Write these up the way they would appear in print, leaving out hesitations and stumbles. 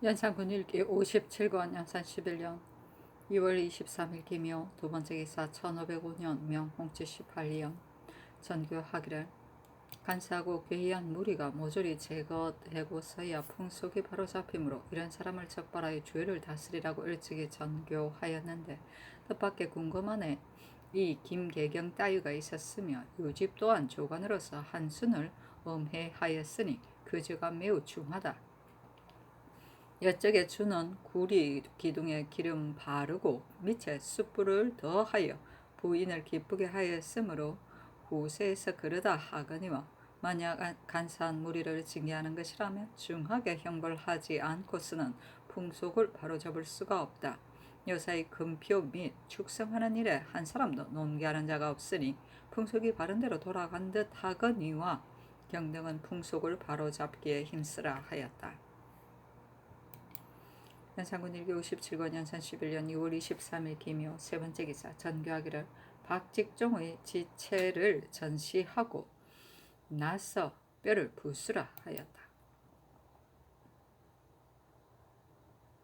연산군 일기 57권 연산 11년 2월 23일 기묘 두 번째 기사 1505년 명홍치 18년 전교하기를 간사하고 괴이한 무리가 모조리 제거되고서야 풍속이 바로잡히므로 이런 사람을 적발하여 주의를 다스리라고 일찍이 전교하였는데 뜻밖의 궁궐 안에 이 김계경 따위가 있었으며 유집 또한 조관으로서 한순을 엄해하였으니 그 죄가 매우 중하다. 여적에 주는 구리 기둥에 기름 바르고 밑에 숯불을 더하여 부인을 기쁘게 하였으므로 후세에서 그러다 하거니와 만약 간사한 무리를 징계하는 것이라면 중하게 형벌하지 않고서는 풍속을 바로잡을 수가 없다. 여사의 금표 및 축성하는 일에 한 사람도 논개하는 자가 없으니 풍속이 바른대로 돌아간 듯 하거니와 경등은 풍속을 바로잡기에 힘쓰라 하였다. 연산군 일기 57권 연산 11년 2월 23일 기묘 세 번째 기사 전교하기를 박직종의 지체를 전시하고 나서 뼈를 부수라 하였다.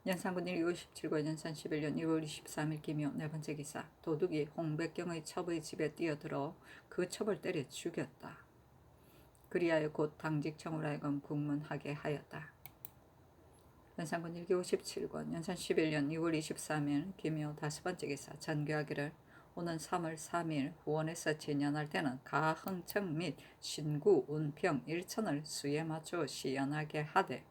연산군 일기 57권 연산 11년 2월 23일 기묘 네 번째 기사 도둑이 홍백경의 첩의 집에 뛰어들어 그 첩을 때려 죽였다. 그리하여 곧 당직청으로 하여금 국문하게 하였다. 연산군 일기 57권 연산 11년 2월 23일 기묘 다섯 번째 기사 전교하기를 오는 3월 3일 후원에서 진연할 때는 가흥청 및 신구, 운평, 일천을 수에 맞추어 시연하게 하되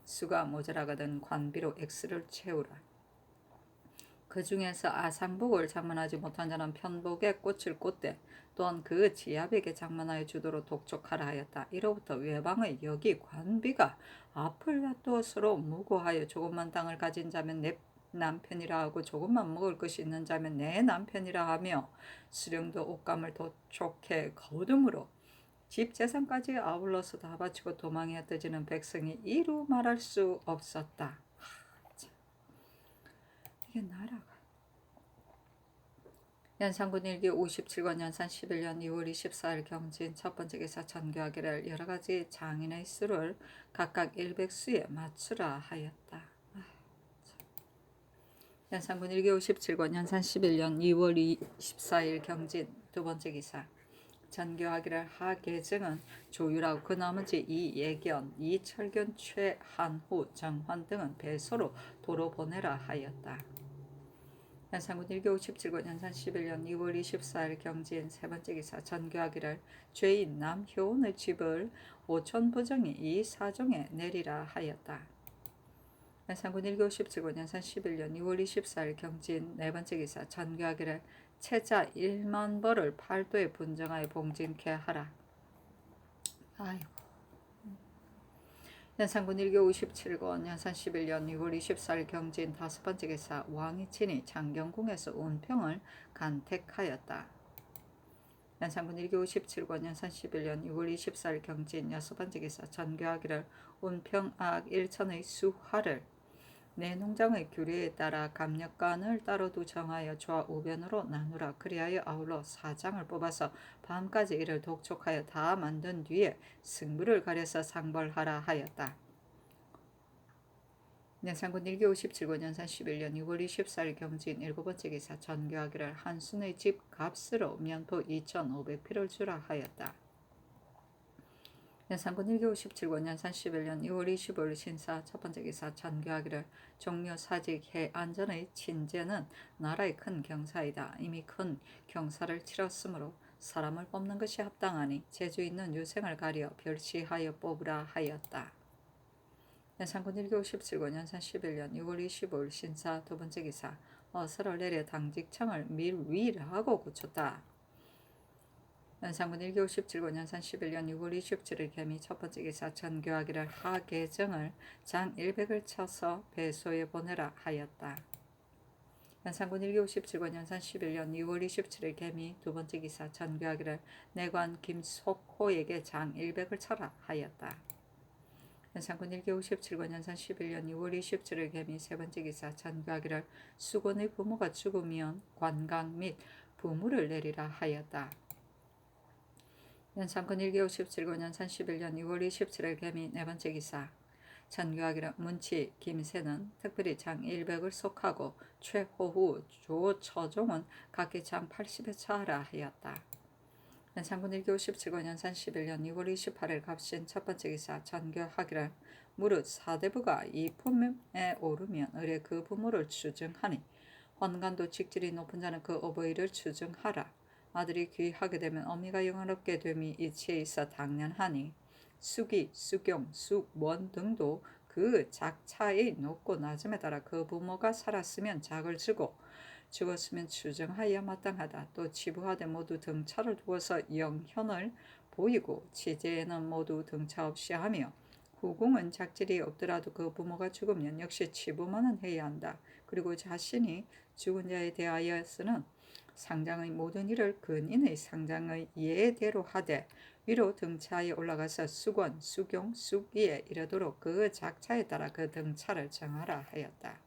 수가 모자라거든 관비로 X를 채우라. 그 중에서 아상복을 장만하지 못한 자는 편복에 꽃을 꽂되 또한 그 지압에게 장만하여 주도록 독촉하라 하였다. 이로부터 외방의 여기 관비가 앞을 놔두어 서로 무고하여 조금만 땅을 가진 자면 내 남편이라 하고 조금만 먹을 것이 있는 자면 내 남편이라 하며 수령도 옷감을 도촉해 거둠으로 집 재산까지 아울러서 다 바치고 도망하여 떠지는 백성이 이루 말할 수 없었다. 이게 나라가 연산군 일기 57권 연산 11년 2월 24일 경진 첫 번째 기사 전교하기를 여러가지 장인의 수를 각각 100수에 맞추라 하였다. 연산군 일기 57권 연산 11년 2월 24일 경진 두 번째 기사 전교하기를 하계증은 조율하고 그 나머지 이예견, 이철견, 최한후, 정환 등은 배소로 도로 보내라 하였다. 연산군 일기 57권 연산 11년 2월 24일 경진 세 번째 기사 전교하기를 죄인 남효운의 집을 오촌부정이 이 사종에 내리라 하였다. 연산군 일기 57권 연산 11년 2월 24일 경진 네 번째 기사 전교하기를 채자 1만 벌을 팔도에 분정하여 봉진케 하라. 아이고. 연산군 일기 57권 연산 11년 2월 24일 경진 다섯 번째 기사 왕이 친히 장경궁에서 운평을 간택하였다. 연산군 일기 57권 연산 11년 2월 24일 경진 여섯 번째 기사 전교하기를 운평악 일천의 수화를 내 농장의 규례에 따라 감력관을 따로도 정하여 좌우변으로 나누라. 그리하여 아울러 사장을 뽑아서 밤까지 이를 독촉하여 다 만든 뒤에 승부를 가려서 상벌하라 하였다. 연산군 일기 57권 연산 11년 2월 24일 경진 일곱 번째 기사 전교하기를 한순의 집 값으로 면포 2,500피를 주라 하였다. 연산군 일기 57권 연산 11년 2월 25일 신사 첫 번째 기사 전교하기를 종료 사직 해 안전의 친제는 나라의 큰 경사이다. 이미 큰 경사를 치렀으므로 사람을 뽑는 것이 합당하니 재주 있는 유생을 가려 별시하여 뽑으라 하였다. 연산군 일기 57권 연산 11년 2월 25일 신사 두 번째 기사 어서를 내려 당직청을 밀위라고 고쳤다. 연산군 일기 57권 연산 11년 6월 27일 개미 첫 번째 기사 전교하기를 하계정을 장 100을 쳐서 배소에 보내라 하였다. 연산군 일기 57권 연산 11년 2월 27일 개미 두 번째 기사 전교하기를 내관 김속호에게 장 100을 쳐라 하였다. 연산군 일기 57권 연산 11년 2월 27일 개미 세 번째 기사 전교하기를 수곤의 부모가 죽으면 관강 및 부무를 내리라 하였다. 연산군 일기 57권 연산 11년 2월 27일 개미 네 번째 기사 전교하기를 문치 김새는 특별히 장 100을 속하고 최호후 조처종은 각기 장 80에 차하라 하였다. 연산군 1교 57권 연산 11년 6월 28일 갑신 첫 번째 기사 전교하기를 무릇 사대부가 이 품에 오르면 의뢰 그 부모를 추증하니 환관도 직질이 높은 자는 그 어버이를 추증하라. 아들이 귀하게 되면 어미가 영화롭게 됨이 이치에 있어 당연하니 수기, 수경, 숙원 등도 그 작차의 높고 낮음에 따라 그 부모가 살았으면 작을 주고 죽었으면 추정하여 마땅하다. 또 치부하되 모두 등차를 두어서 영현을 보이고 치제에는 모두 등차 없이 하며 후궁은 작질이 없더라도 그 부모가 죽으면 역시 치부만은 해야 한다. 그리고 자신이 죽은 자에 대하여서는 상장의 모든 일을 근인의 상장의 예대로 하되 위로 등차에 올라가서 수권, 수경, 숙위에 이르도록 그 작차에 따라 그 등차를 정하라 하였다.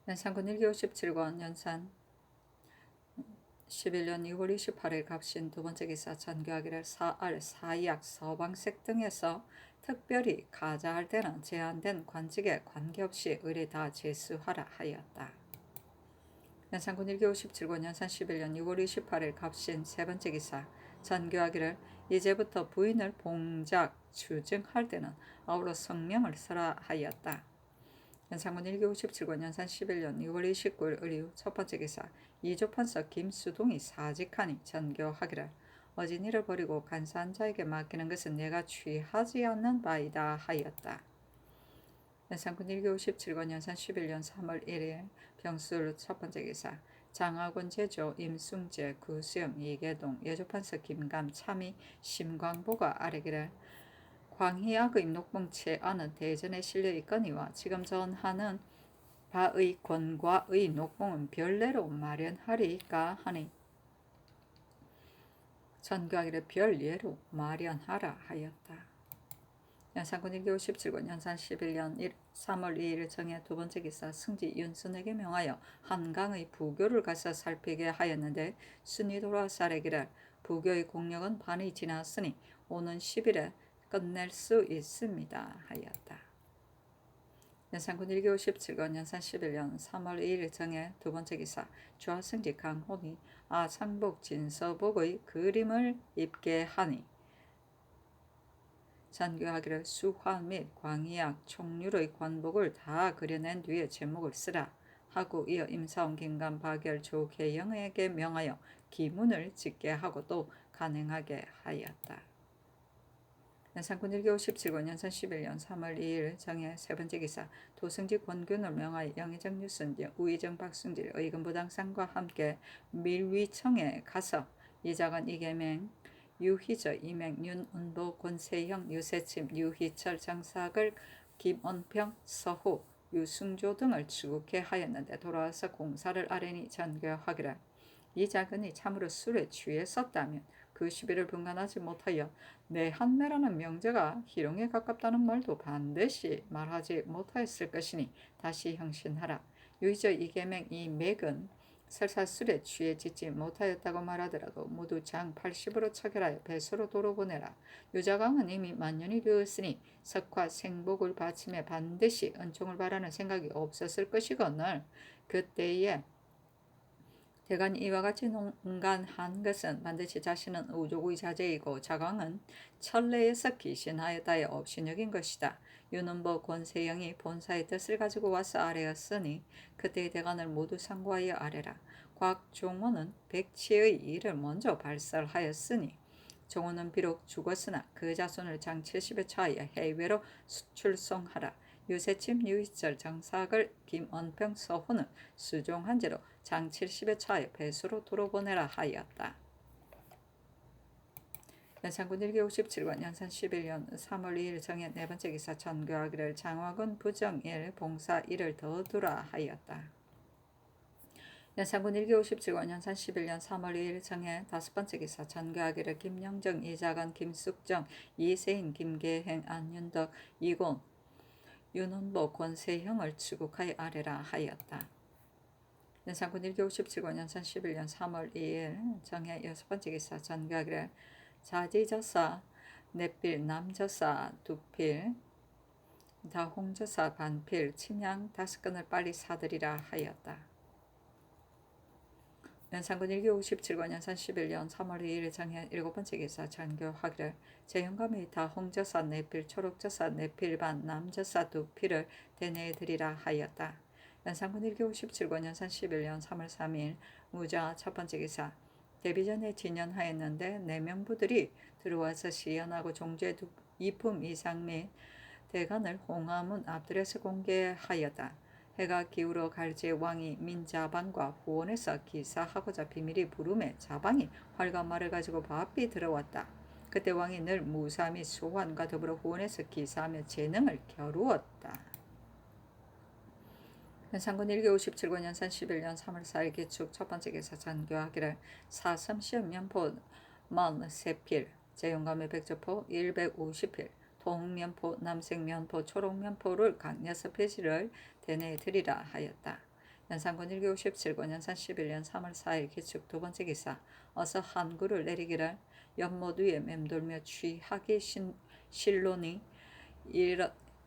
연산군 1교 17권 연산 11년 6월 28일 갑신 두 번째 기사 전교하기를 사알, 사약, 서방색 등에서 특별히 가자할 때는 제한된 관직에 관계없이 의뢰 다 제수하라 하였다. 연산군 1교 17권 연산 11년 6월 28일 갑신 세 번째 기사 전교하기를 이제부터 부인을 봉작, 추증할 때는 아울러 성명을 써라 하였다. 연산군 1교 57권 연산 11년 6월 29일 의류 첫 번째 기사 이조판서 김수동이 사직하니 전교하기를 어진이를 버리고 간사한 자에게 맡기는 것은 내가 취하지 않는 바이다 하였다. 연산군 1교 57권 연산 11년 3월 1일 병술 첫 번째 기사 장하군 제조 임승재 구수영 이계동 여조판서 김감 참이 심광보가 아뢰기를 광희악의 녹봉체 안은 대전에 실려 있거니와 지금 전하는 바의 권과의 녹봉은 별내로 마련하리까 하니 전교하기를 별예로 마련하라 하였다. 연산군 1교 17권 연산 11년 3월 2일 정해 두 번째 기사 승지 윤순에게 명하여 한강의 부교를 가서 살피게 하였는데 순이 돌아와서 아뢰기를 부교의 공력은 반이 지났으니 오는 10일에 끝낼 수 있습니다 하였다. 연산군 1교 17권 연산 11년 3월 2일 정해 두 번째 기사 좌승지 강홍이 아상복 진서복의 그림을 입게 하니 전교하기를 수화 및 광희약 총률의 관복을 다 그려낸 뒤에 제목을 쓰라 하고 이어 임사원 김감 박열 조계영에게 명하여 기문을 짓게 하고 또 간행하게 하였다. 연산군 1교 17권 연산 11년 3월 2일 정해 세 번째 기사 도승지 권균을 명하여 영의정 유순지 우의정 박승질 의금부당상과 함께 밀위청에 가서 이자간 이계명 유희저 이맹 윤운보 권세형 유세침 유희철 장사글 김언평 서호 유승조 등을 추국해 하였는데 돌아와서 공사를 아뢰니 전교하기를 이자근이 참으로 술에 취했었다면 그 시비를 분간하지 못하여 내 한매라는 명제가 희롱에 가깝다는 말도 반드시 말하지 못하였을 것이니 다시 형신하라. 유의저 이계명 이 맥은 설사 술에 취해 짓지 못하였다고 말하더라도 모두 장 80으로 처결하여 배수로 돌아보내라. 유자강은 이미 만년이 되었으니 석화 생복을 바침에 반드시 은총을 바라는 생각이 없었을 것이거늘 그때에 대간 이와 같이 농간한 것은 반드시 자신은 우족의 자제이고 자강은 천례에서 기신하였다에 업신여긴 것이다. 윤은보 권세영이 본사의 뜻을 가지고 와서 아뢰었으니 그때의 대간을 모두 상고하여 아뢰라. 곽종원은 백치의 일을 먼저 발설하였으니 종원은 비록 죽었으나 그 자손을 장 70에 차하여 해외로 수출송하라. 유세침 유희철 장사글 김언평 서호는 수종한 죄로 장 70에 차하여 배수로 돌아보내라 하였다. 연산군 1교 57권 연산 11년 3월 2일 정해 네 번째 기사 전교하기를 장화군 부정일 봉사 1을 더 두라 하였다. 연산군 1교 57권 연산 11년 3월 2일 정해 다섯 번째 기사 전교하기를 김영정 이자간 김숙정 이세인 김계행 안윤덕 이곤 윤원보 권세형을 추국하여 아뢰라 하였다. 연산군 1교 57권 연산 11년 3월 2일 정해 여섯 번째 기사 전교하기를 자지저사 넷필 남저사 두필 다 홍저사 반필 침향 5건을 빨리 사들이라 하였다. 연산군 1교 57권 연산 11년 3월 2일 정해 7번째 기사 전교 하기를 재영감이 다 홍저사 4필 초록저사 4필 반 남저사 2필을 대내에 드리라 하였다. 연산군 1교 57권 연산 11년 3월 3일 무자 첫번째 기사 데뷔 전에 진연하였는데 4명부들이 들어와서 시연하고 종제 2품 이상 및 대간을 홍하문 앞들에서 공개하였다. 해가 기울어 갈지에 왕이 민자방과 후원에서 기사하고자 비밀이 부름에 자방이 활과 말을 가지고 바삐 들어왔다. 그때 왕이 늘 무사 및 소환과 더불어 후원에서 기사하며 재능을 겨루었다. 연산군 1교 57권 연산 11년 3월 4일 기축 첫번째 기사 전교하기를 사섬시험 면포 43필 재용감의 백조포 150필 동면포, 남색면포, 초록면포를 각 6페이지를 대내에 드리라 하였다. 연산군 1교 57권 연산 11년 3월 4일 기축 두번째 기사 어서 한구를 내리기를 연못 위에 맴돌며 취하기 실론이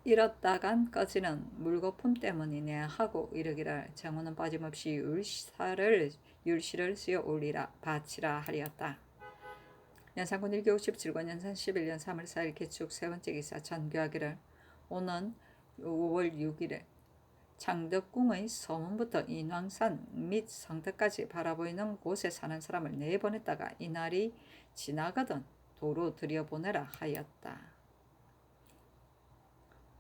잃었다간 꺼지는 물거품 때문이네 하고 이르기를 정우는 빠짐없이 율시를 쓰여 올리라 바치라 하리었다. 연산군 1교 57권 연산 11년 3월 4일 기축 세번째 기사 전교하기를 오는 5월 6일에 창덕궁의 서문부터 인왕산 및 성덕까지 바라보이는 곳에 사는 사람을 내보냈다가 이날이 지나가던 도로 들여보내라 하였다.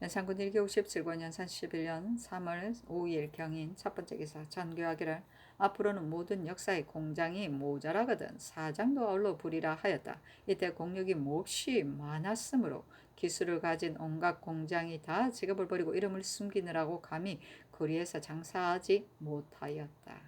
연산군 1교 57권 연산 11년 3월 5일 경인 첫번째 기사 전교하기를 앞으로는 모든 역사의 공장이 모자라거든 사장도 아울러 부리라 하였다. 이때 공력이 몹시 많았으므로 기술을 가진 온갖 공장이 다 직업을 버리고 이름을 숨기느라고 감히 거리에서 장사하지 못하였다.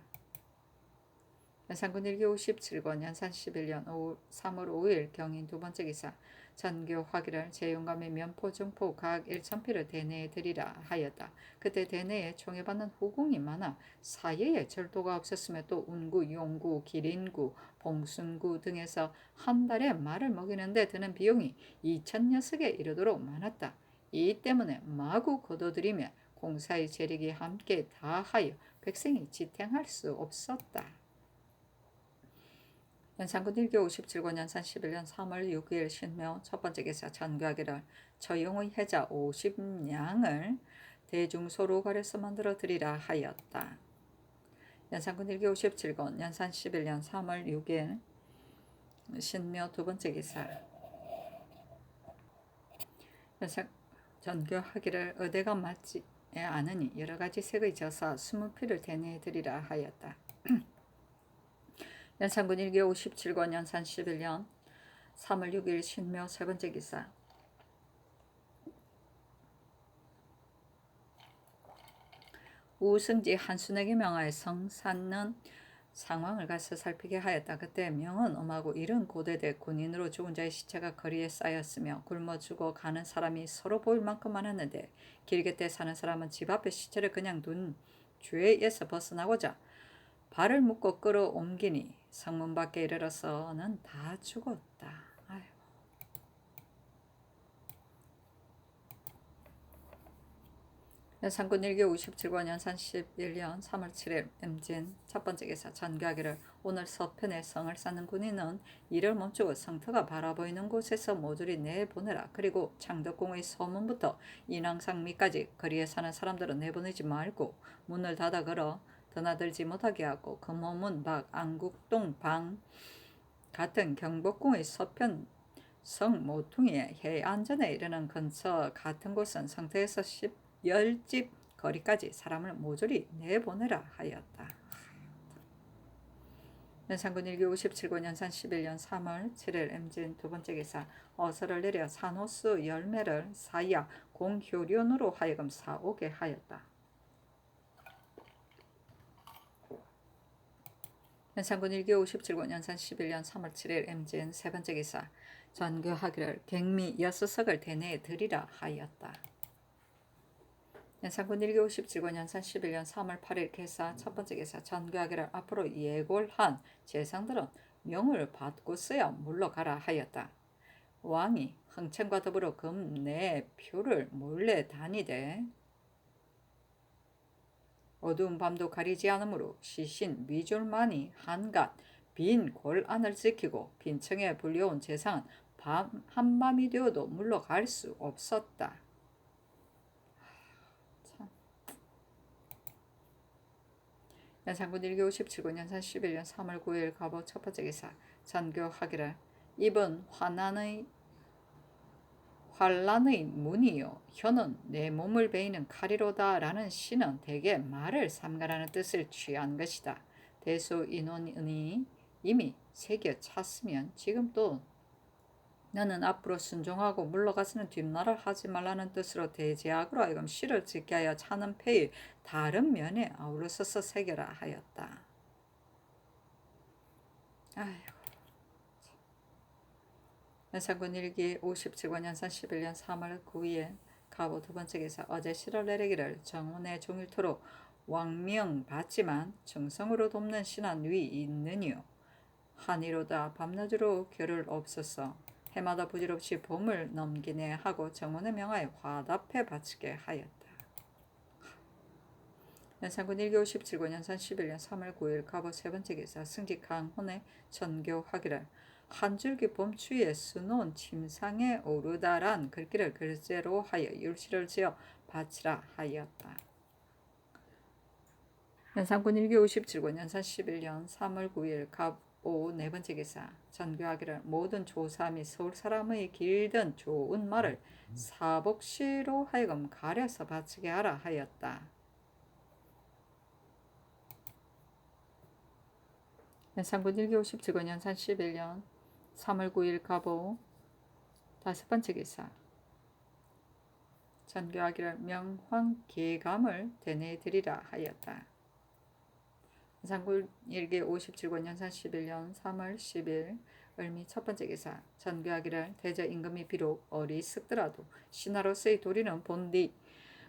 연산군 1교 57권 연산 11년 3월 5일 경인 두번째 기사 전교하기를 재용감의 면포 증포 각 1,000필을 대내에 드리라 하였다. 그때 대내에 총애받는 후궁이 많아 사예에 절도가 없었으며 또 운구, 용구, 기린구, 봉순구 등에서 한 달에 말을 먹이는데 드는 비용이 2,000녀석에 이르도록 많았다. 이 때문에 마구 거둬들이며 공사의 재력이 함께 다하여 백성이 지탱할 수 없었다. 연산군 1교 57권 연산 11년 3월 6일 신묘 첫번째 기사 전교하기를 처용의 해자 50냥을 대중소로 가려서 만들어 드리라 하였다. 연산군 1교 57권 연산 11년 3월 6일 신묘 두번째 기사 연산 전교하기를 의대가 맞지 않으니 여러가지 색의 저사 20필을 대내에 드리라 하였다. 연산군 1교 57권 연산 11년 3월 6일 신묘 세번째 기사 우승지 한순에게 명하여 성산는 상황을 가서 살피게 하였다. 그때 명은 엄하고 이른 고대대 군인으로 죽은 자의 시체가 거리에 쌓였으며 굶어 죽어 가는 사람이 서로 보일 만큼 많았는데 길게때 사는 사람은 집 앞에 시체를 그냥 둔 죄에서 벗어나고자 발을 묶고 끌어옮기니 성문 밖에 이르러서는 다 죽었다. 아유. 연산군 1교 57권 연산 11년 3월 7일 임진 첫번째 기사 전교하기를 오늘 서편에 성을 쌓는 군인은 일을 멈추고 성터가 바라보이는 곳에서 모조리 내보내라. 그리고 창덕궁의 서문부터 인왕산 밑까지 거리에 사는 사람들은 내보내지 말고 문을 닫아 걸어 드나들지 못하게 하고 금호문 밖 안국동 방 같은 경복궁의 서편 성 모퉁이에 해안전에 이르는 근처 같은 곳은 성터에서 10집 거리까지 사람을 모조리 내보내라 하였다. 연산군 1교 57권 연산 11년 3월 7일 임진 두번째 기사 어서를 내려 산호수 열매를 사야 공효련으로 하여금 사오게 하였다. 연산군 1교 57권 연산 11년 3월 7일 임진 세번째 기사 전교하기를 갱미 6석을 대내에 드리라 하였다. 연산군 1교 57권 연산 11년 3월 8일 개사 첫번째 기사 전교하기를 앞으로 예골한 재상들은 명을 받고 써야 물러가라 하였다. 왕이 흥청과 더불어 금내 표를 몰래 다니되 어두운 밤도 가리지 않으므로 시신 위졸만이 한갓 빈 골 안을 지키고 빈청에 불려온 재상은 한밤이 되어도 물러갈 수 없었다. 참. 연산군 1교 57군 연산 11년 3월 9일 갑오 첫 번째 기사 전교하기를 이번 환란의 문이요 혀는 내 몸을 베이는 칼이로다 라는 시는 대개 말을 삼가라는 뜻을 취한 것이다. 대소 인원이 이미 새겨 찼으면 지금 또 너는 앞으로 순종하고 물러가서는 뒷말을 하지 말라는 뜻으로 대제학으로 하여금 시를 짓게 하여 차는 패의 다른 면에 아우러서서 새겨라 하였다. 아휴. 연산군 1기 57권 연산 11년 3월 9일 갑오 두 번째 기사 어제 시를 내리기를 정운의 종일토록 왕명 받지만 정성으로 돕는 신한 위 있느니요. 한이로다 밤낮으로 결을 없어서 해마다 부질없이 봄을 넘기네 하고 정운의 명하에 화답해 바치게 하였다. 연산군 1기 57권 연산 11년 3월 9일 갑오 세 번째 기사 승직 강훈의 전교하기를 한 줄기 봄추위에 수놓은 침상에 오르다란 글귀를 글재로 하여 율시를 지어 바치라 하였다. 연산군 1기 57권 연산 11년 3월 9일 갑오 네 번째 기사 전교하기를 모든 조사 및 서울 사람의 길든 좋은 말을 사복시로 하여금 가려서 바치게 하라 하였다. 연산군 1기 57권 연산 11년 3월 9일 갑오 다섯 번째 기사 전교하기를 명황계감을 되뇌드리라 하였다. 연산군 1기 57권 연산 11년 3월 10일 을미 첫 번째 기사 전교하기를 대저 임금이 비록 어리석더라도 신하로서의 도리는 본디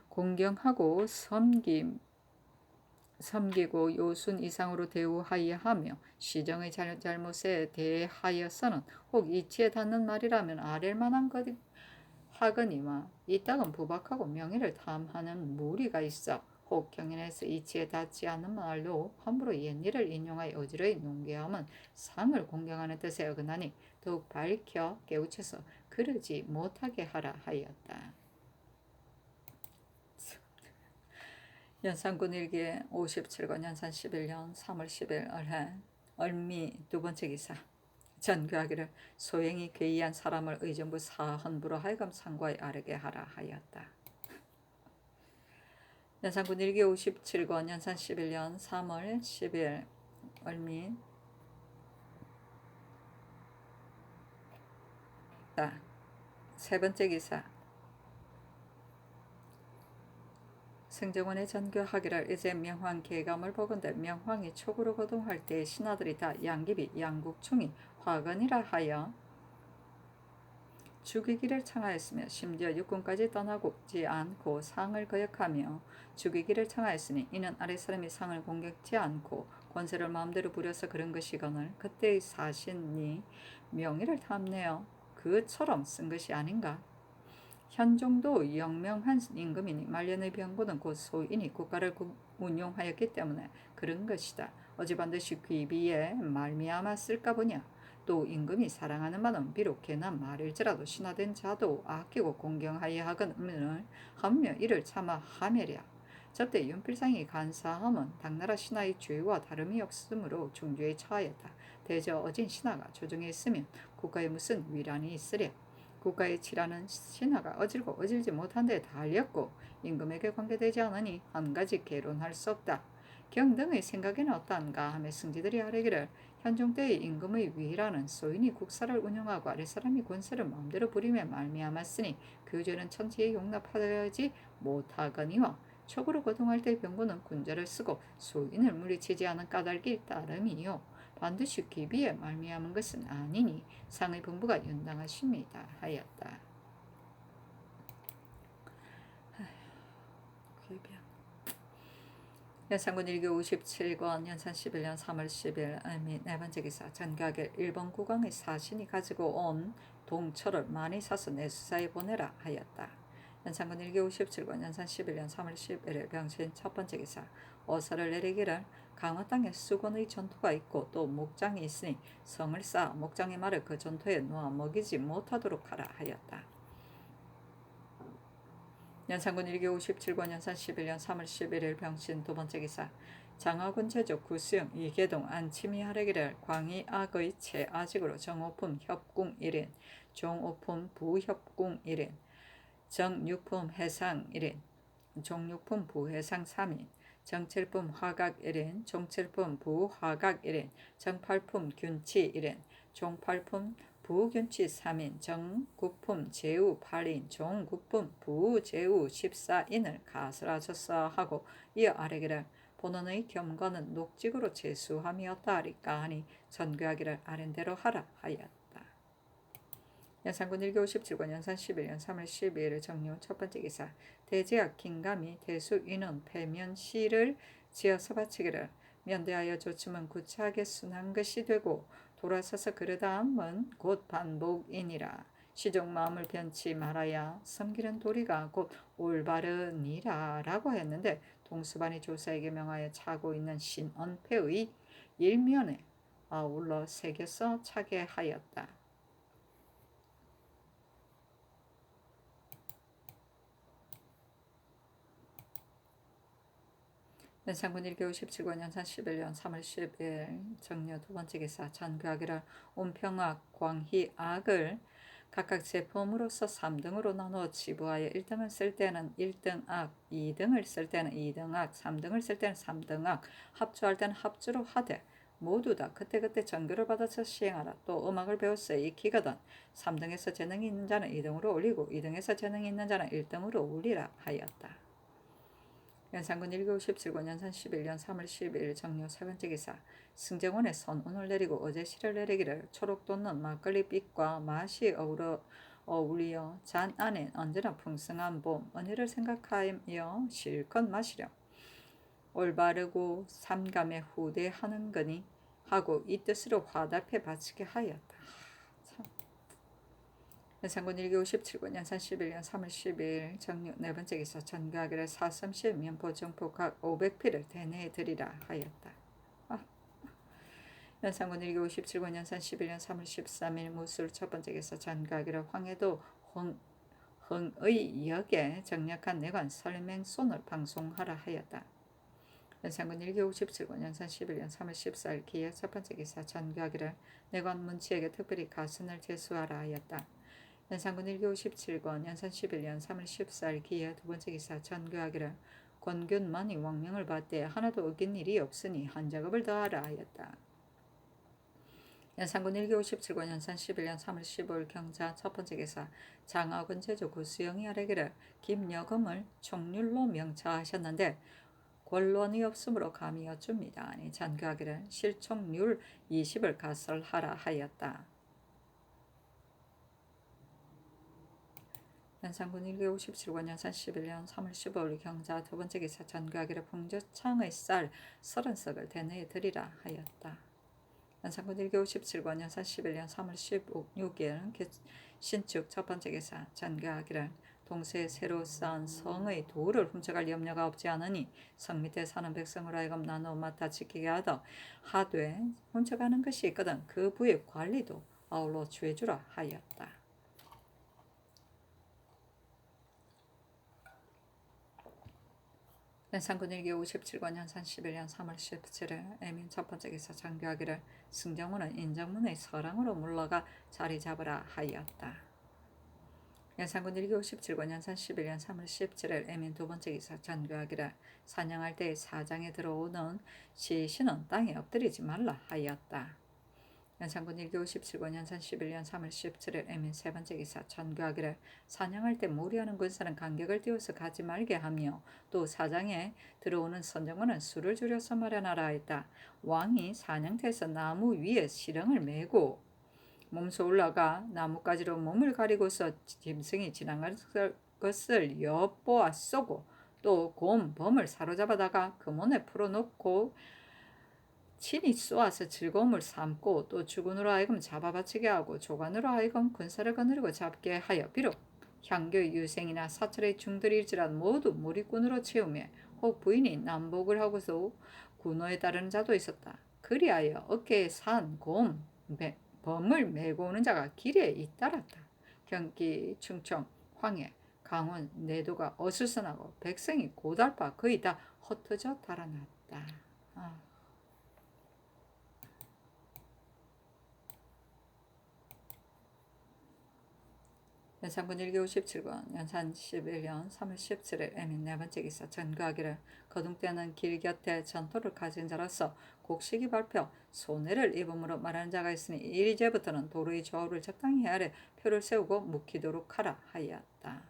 공경하고 섬기고 요순 이상으로 대우하여야 하며 시정의 잘못에 대하여서는 혹 이치에 닿는 말이라면 아랠 만한 것 하거니와 이따금 부박하고 명예를 탐하는 무리가 있어 혹 경연에서 이치에 닿지 않는 말로 함부로 옛일을 인용하여 어지러이 농계함은 상을 공경하는 뜻에 어긋나니 더욱 밝혀 깨우쳐서 그러지 못하게 하라 하였다. 연산군 1기 57권 연산 11년 3월 10일 을미 두 번째 기사 전교하기를 소행이 괴이한 사람을 의정부 사헌부로 하여금 상과에 아르게 하라 하였다. 연산군 1기 57권 연산 11년 3월 10일 을미 세 번째 기사 승정원의 전교하기를 이제 명황 계감을 보건대 명황이 촉으로 거동할 때 신하들이 다 양귀비 양국총이 화건이라 하여 죽이기를 청하였으며 심지어 육군까지 떠나고지 않고 상을 거역하며 죽이기를 청하였으니 이는 아랫사람이 상을 공격지 않고 권세를 마음대로 부려서 그런 것이거늘 그때의 사신이 명의를 탐내어 그처럼 쓴 것이 아닌가. 현종도 영명한 임금이니 말년의 병고는 곧 소인이 국가를 운용하였기 때문에 그런 것이다. 어찌 반드시 귀비에 말미암아 쓸까 보냐. 또 임금이 사랑하는 바는 비록 괜한 말일지라도 신하된 자도 아끼고 공경하여 하거늘 하며 이를 참아 하매랴. 저때 윤필상이 간사함은 당나라 신하의 죄와 다름이 없으므로 중죄에 처하였다. 대저 어진 신하가 조정에 있으면 국가에 무슨 위란이 있으랴. 국가의 치라는 신하가 어질고 어질지 못한 데 달렸고 임금에게 관계되지 않으니 한 가지 개론할 수 없다. 경등의 생각에는 어떠한가 하며 승지들이 아뢰기를 현종 때의 임금의 위라는 소인이 국사를 운영하고 아랫사람이 권세를 마음대로 부리며 말미암았으니 그 죄는 천지에 용납하지 못하거니와 촉으로 거동할 때 병고는 군자를 쓰고 소인을 물리치지 않은 까닭이 따름이요 반드시 귀비에 말미암은 것은 아니니 상의 분부가 연당하십니다 하였다. 연산군 1기 57권 연산 11년 3월 10일 및 네 번째 기사 전각의 일본 국왕의 사신이 가지고 온 동철을 많이 사서 내수사에 보내라 하였다. 연산군 1기 57권 연산 11년 3월 11일 병신 첫 번째 기사 어사를 내리기를 강화 땅에 수건의 전토가 있고 또 목장이 있으니 성을 쌓아 목장의 말을 그 전토에 놓아 먹이지 못하도록 하라 하였다. 연산군 1기 57권 연산 11년 3월 11일 병신 두 번째 기사 장하군 제조 구수영 이계동 안치미 하래기를 광희악의 최아직으로 정오품 협궁 1인 종오품 부협궁 1인 정육품 해상 1인 종육품 부해상 3인 정칠품 화각 1인 종칠품 부화각 1인 정팔품 균치 1인 종팔품 부균치 3인 정구품 제우 8인 종구품 부제우 14인을 가설하셨사 하고 이어 아래기를 본원의 겸관은 녹직으로 제수함이었다 하리까 하니 전교하기를 아랜대로 하라 하였다. 연산군 1기 57권 연산 11년 3월 12일 정료 첫 번째 기사 대제학 긴감이 대수인원 패면시를 지어서 바치기를 면대하여 조침은 구차하게 순한 것이 되고 돌아서서 그르다음은 곧 반복이니라. 시종 마음을 변치 말아야 섬기는 도리가 곧 올바르니라 라고 했는데 동수반이 조사에게 명하여 차고 있는 신언패의 일면에 아울러 새겨서 차게 하였다. 연산군 1기 57권 연산 11년 3월 10일 정려 두 번째 기사 전교하기를 온평악, 광희악을 각각 제품으로서 3등으로 나누어 지부하여 1등을 쓸 때는 1등악, 2등을 쓸 때는 2등악, 3등을 쓸 때는 3등악, 합주할 때는 합주로 하되 모두 다 그때그때 전교를 받아서 시행하라. 또 음악을 배웠어 익히거든 3등에서 재능이 있는 자는 2등으로 올리고 2등에서 재능이 있는 자는 1등으로 올리라 하였다. 연산군 1기 57권 연산 11년 3월 12일 정료 세 번째 기사 승정원에 선운을 내리고 어제 시를 내리기를 초록 돋는 막걸리빛과 맛이 어울리어 잔 안엔 언제나 풍성한 봄 언니를 생각하여 실컷 마시렴. 올바르고 삼감에 후대하는 거니 하고 이 뜻으로 화답해 바치게 하였다. 연산군 1기 57권 연산 11년 3월 12일 정육 네 번째 기사 전교하기를 사섬시 면포 정포 각 500피를 대내에 드리라 하였다. 연산군 1기 57권 연산 11년 3월 13일 무술 첫 번째 기사 전교하기를 황해도 흥의 역에 정략한 내관 설맹손을 방송하라 하였다. 연산군 1기 57권 연산 11년 3월 14일 기획 첫 번째 기사 전교하기를 내관 문치에게 특별히 가선을 제수하라 하였다. 연산군 1기 57권 연산 11년 3월 14일 기해 두 번째 기사 전교하기를 권균만이 왕명을 받되 하나도 어긴 일이 없으니 한 작업을 더하라 하였다. 연산군 1기 57권 연산 11년 3월 15일 경자 첫 번째 기사 장하군 제조 구수영이 아래기를 김여금을 총률로 명차하셨는데 권론이 없으므로 감히 여쭙니다. 아니 전교하기를 실총률 20을 가설하라 하였다. 연산군 1기 57권 연산 11년 3월 15일 경자 두 번째 기사 전교하기를 풍조창의 쌀 30석을 대내에 드리라 하였다. 연산군 1기 57권 연산 11년 3월 16일 신축 첫 번째 기사 전교하기를 동서에 새로 쌓은 성의 도를 훔쳐갈 염려가 없지 않으니 성 밑에 사는 백성을 하여금 나누어 맡아 지키게 하되 훔쳐가는 것이 있거든 그 부의 관리도 아울러 주해주라 하였다. 연산군 1기 57권 연산 11년 3월 17일 애민 첫 번째 기사 장교하기를 승정원은 인정문의 서랑으로 물러가 자리 잡으라 하였다. 연산군 1기 57권 연산 11년 3월 17일 애민 두 번째 기사 장교하기를 사냥할 때 사장에 들어오는 시신은 땅에 엎드리지 말라 하였다. 연산군 1기 57권 연산 11년 3월 17일 애민 세 번째 기사 전교하기를 사냥할 때 무리하는 군사는 간격을 띄워서 가지 말게 하며 또 사장에 들어오는 선정원은 수를 줄여서 마련하라 했다. 왕이 사냥터에서 나무 위에 시렁을 메고 몸소 올라가 나뭇가지로 몸을 가리고서 짐승이 지나갈 것을 엿보아 쏘고 또 곰, 범을 사로잡아다가 금온에 풀어놓고 친히 쏘아서 즐거움을 삼고 또 주군으로 하여금 잡아바치게 하고 조관으로 하여금 군사를 거느리고 잡게 하여 비록 향교의 유생이나 사찰의 중들일지라도 모두 무리꾼으로 채우며 혹 부인이 남복을 하고서 군호에 따르는 자도 있었다. 그리하여 어깨에 산, 곰, 범을 메고 오는 자가 길에 잇따랐다. 경기, 충청, 황해, 강원, 내도가 어수선하고 백성이 고달파 거의 다 흩어져 달아났다. 연산군 1기 57권 연산 11년 3월 17일 에민 네 번째 기사 전거하기를 거둥대는 길 곁에 전토를 가진 자로서 곡식이 발표 손해를 입음으로 말하는 자가 있으니 이제부터는 도로의 조업을 적당히 헤아려 표를 세우고 묵히도록 하라 하였다.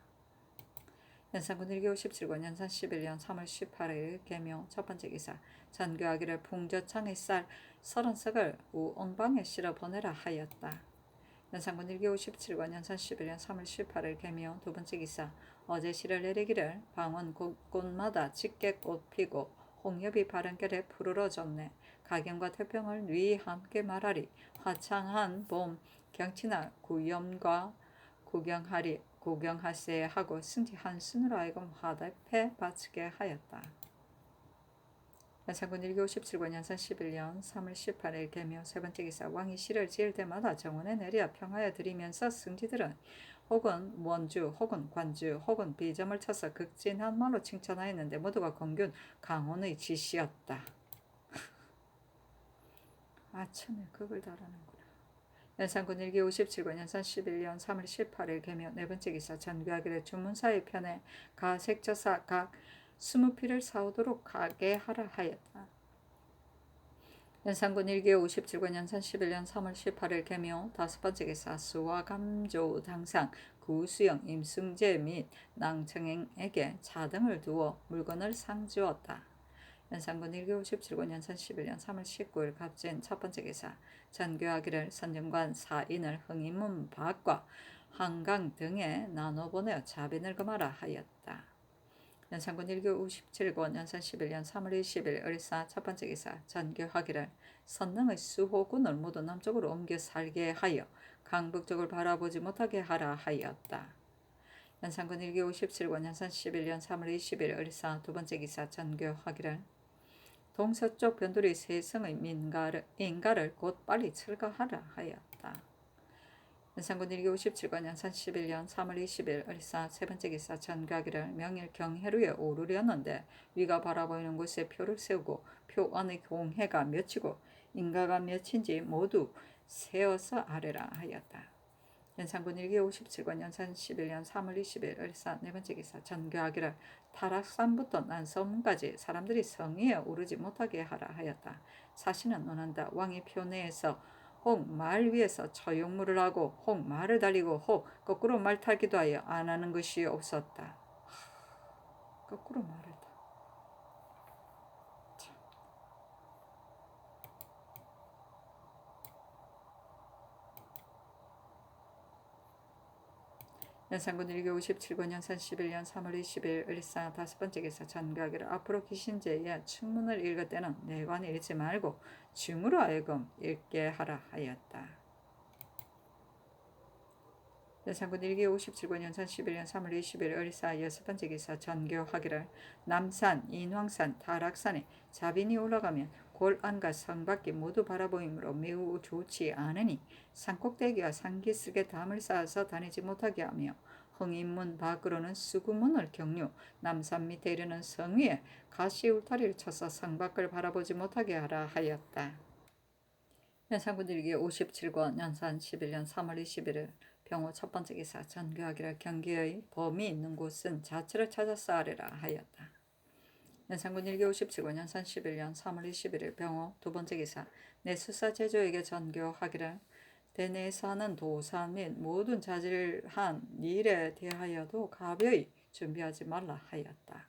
연산군 1기 57권 연산 11년 3월 18일 개묘 첫 번째 기사 전교하기를 풍저창의 쌀 30석을 우엉방에 실어 보내라 하였다. 연산군 1기 57권 연산 11년 3월 18일 개묘 두 번째 기사 어제 실을 내리기를 방원 곳곳마다 짙게꽃 피고 홍엽이 바른결에 푸르러졌네. 가경과 태평을 위 함께 말하리. 화창한 봄 경치나 구염과 구경하세 하고 승지 한순으로 하여금 화답해 바치게 하였다. 연산군 1기 57권 연산 11년 3월 18일 개묘 세 번째 기사 왕이 시를 지을 때마다 정원에 내려 평하여 드리면서 승지들은 혹은 원주 혹은 관주 혹은 비점을 쳐서 극진한 말로 칭찬하였는데 모두가 공균 강원의 지시였다. 아참에 극을 달하는구나. 연산군 1기 57권 연산 11년 3월 18일 개묘 네 번째 기사 전교하기를 주문사의 편에 가색저사 각 20피를 사오도록 가게 하라 하였다. 연산군 1기 57권 연산 11년 3월 18일 개묘 다섯 번째 기사 수와 감조 당상 구수영 임승재 및 낭청행에게 차등을 두어 물건을 상주었다. 연산군 1기 57권 연산 11년 3월 19일 갑진 첫 번째 기사 전교하기를 선정관 4인을 흥인문 밖과 한강 등에 나눠보내어 자빈을 금하라 하였다. 연산군 1기 57권 연산 11년 3월 20일 을사 첫 번째 기사 전교하기를 선릉의 수호군을 모두 남쪽으로 옮겨 살게 하여 강북쪽을 바라보지 못하게 하라 하였다. 연산군 1기 57권 연산 11년 3월 20일 을사 두 번째 기사 전교하기를 동서쪽 변두리 세성의 인가를 곧 빨리 철거하라 하였다. 연산군 1기 57권 연산 11년 3월 20일 을사 세 번째 기사 전가기를 명일 경해루에 오르려는데 위가 바라보이는 곳에 표를 세우고 표 안의 공해가 몇이고 인가가 몇인지 모두 세어서 아래라 하였다. 연산군 1기 57권 연산 11년 3월 20일 을사 네 번째 기사 전교하기를 타락산부터 난섬까지 사람들이 성 위에 오르지 못하게 하라 하였다. 사신은 논한다. 왕이 표 내에서 혹 말 위에서 처용물을 하고 혹 말을 달리고 혹 거꾸로 말 타기도 하여 안 하는 것이 없었다. 거꾸로 말을 타. 연산군 1기 57권 연산 11년 3월 20일 을사 다섯 번째 기사 전교하기를 앞으로 기신제에 충문을 읽을 때는 내관을 읽지 말고 중으로 하여금 읽게 하라 하였다. 연산군 1기 57권 연산 11년 3월 20일 을사 여섯 번째 기사 전교하기를 남산, 인왕산, 타락산에 자빈이 올라가면 골안과 성밖이 모두 바라보이므로 매우 좋지 않으니 산꼭대기와 산기슭에 담을 쌓아서 다니지 못하게 하며 흥인문 밖으로는 수구문을 경류 남산 밑에 이르는 성 위에 가시 울타리를 쳐서 성밖을 바라보지 못하게 하라 하였다. 연산군 1기 57권 연산 11년 3월 21일 병호 첫 번째 기사 전교하기를 경기의 범이 있는 곳은 자치를 찾아서 아래라 하였다. 연산군 1기 57권 연산 11년 3월 21일 병호 두 번째 기사 내수사 제조에게 전교하기를 대내에서 하는 도산 및 모든 자질한 일에 대하여도 가벼이 준비하지 말라 하였다.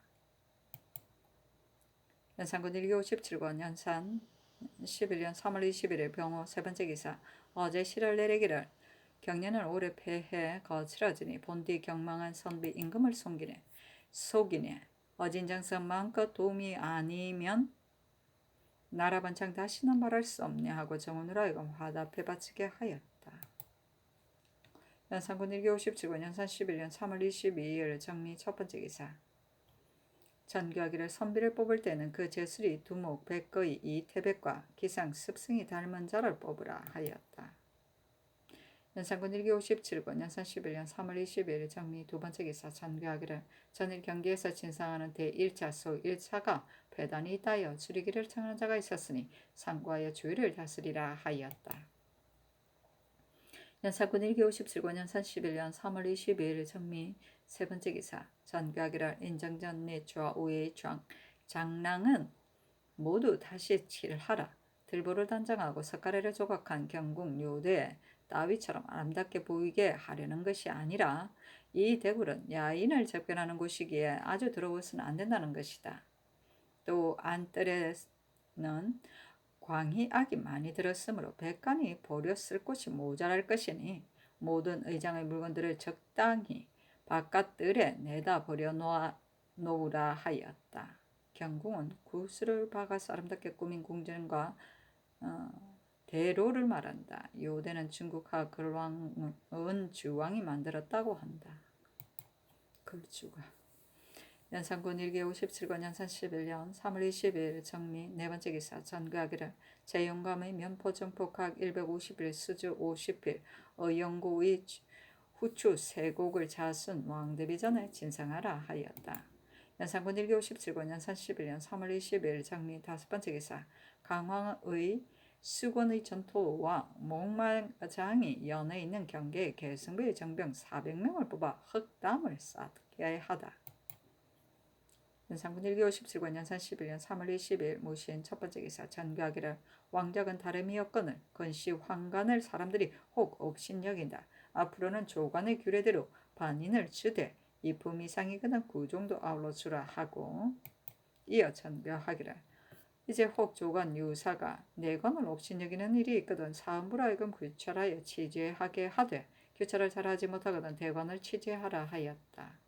연산군 1기 57권 연산 11년 3월 21일 병호 세 번째 기사 어제 실을 내리기를 경년은 올해 폐해 거칠어지니 본디 경망한 선비 임금을 속이네 어진장성 마음껏 도움이 아니면 나라 번창 다시는 말할 수 없냐 하고 정원으로 하여금 화답해 바치게 하였다. 연산군 1기 57권 연산 11년 3월 22일 정리 첫 번째 기사. 전교하기를 선비를 뽑을 때는 그 제술이 두목, 백거의, 이태백과 기상, 습승이 닮은 자를 뽑으라 하였다. 연산군 1기 57권 연산 11년 3월 22일 정리 두 번째 기사. 전교하기를 전일 경기에서 진상하는 대1차 소 1차가 배단이 있다여 줄이기를 청하는 자가 있었으니 상고하여 주의를 다스리라 하였다. 연산군 1기 57권 연산 11년 3월 22일 정리 세 번째 기사. 전교하기를 인정전 내좌 우의 장랑은 모두 다시 칠하라. 들보를 단장하고 석가래를 조각한 경궁 요대 따위처럼 아름답게 보이게 하려는 것이 아니라 이 대굴은 야인을 접견하는 곳이기에 아주 더러워서는 안 된다는 것이다. 또 안뜰에는 광희 악이 많이 들었으므로 백간이 보려 쓸 곳이 모자랄 것이니 모든 의장의 물건들을 적당히 바깥 뜰에 내다 버려 놓으라 하였다. 경궁은 구슬을 박아서 아름답게 꾸민 궁전과 대로를 말한다. 요대는 중국하 글왕은 주왕이 만들었다고 한다. 글주가 연산군 1기 57권 연산 11년 3월 20일 정리 네 번째 기사. 전교하기를 제용감의 면포정포각 150일 수주 50일 의영고의 후추 세곡을 자순 왕대비 전에 진상하라 하였다. 연산군 1기 57권 연산 11년 3월 20일 정리 다섯 번째 기사. 강황의 수건의 전토와 목마장이 연해 있는 경계에 계승부의 정병 400명을 뽑아 흑담을 쌓게 하다. 연산군 1기 57권 연산 11년 3월 20일 모신 첫 번째 기사. 전교하기를 왕적은 다름이었거늘 건시 황간을 사람들이 혹 업신여긴다. 앞으로는 조관의 규례대로 반인을 주되 이품 이상이거든 구종도 아울러 주라 하고 이어 전교하기를 이제 혹 조관 유사가 내관을 업신여기는 일이 있거든 사음부로 하여금 규찰하여 취재하게 하되 규찰을 잘하지 못하거든 대관을 취재하라 하였다.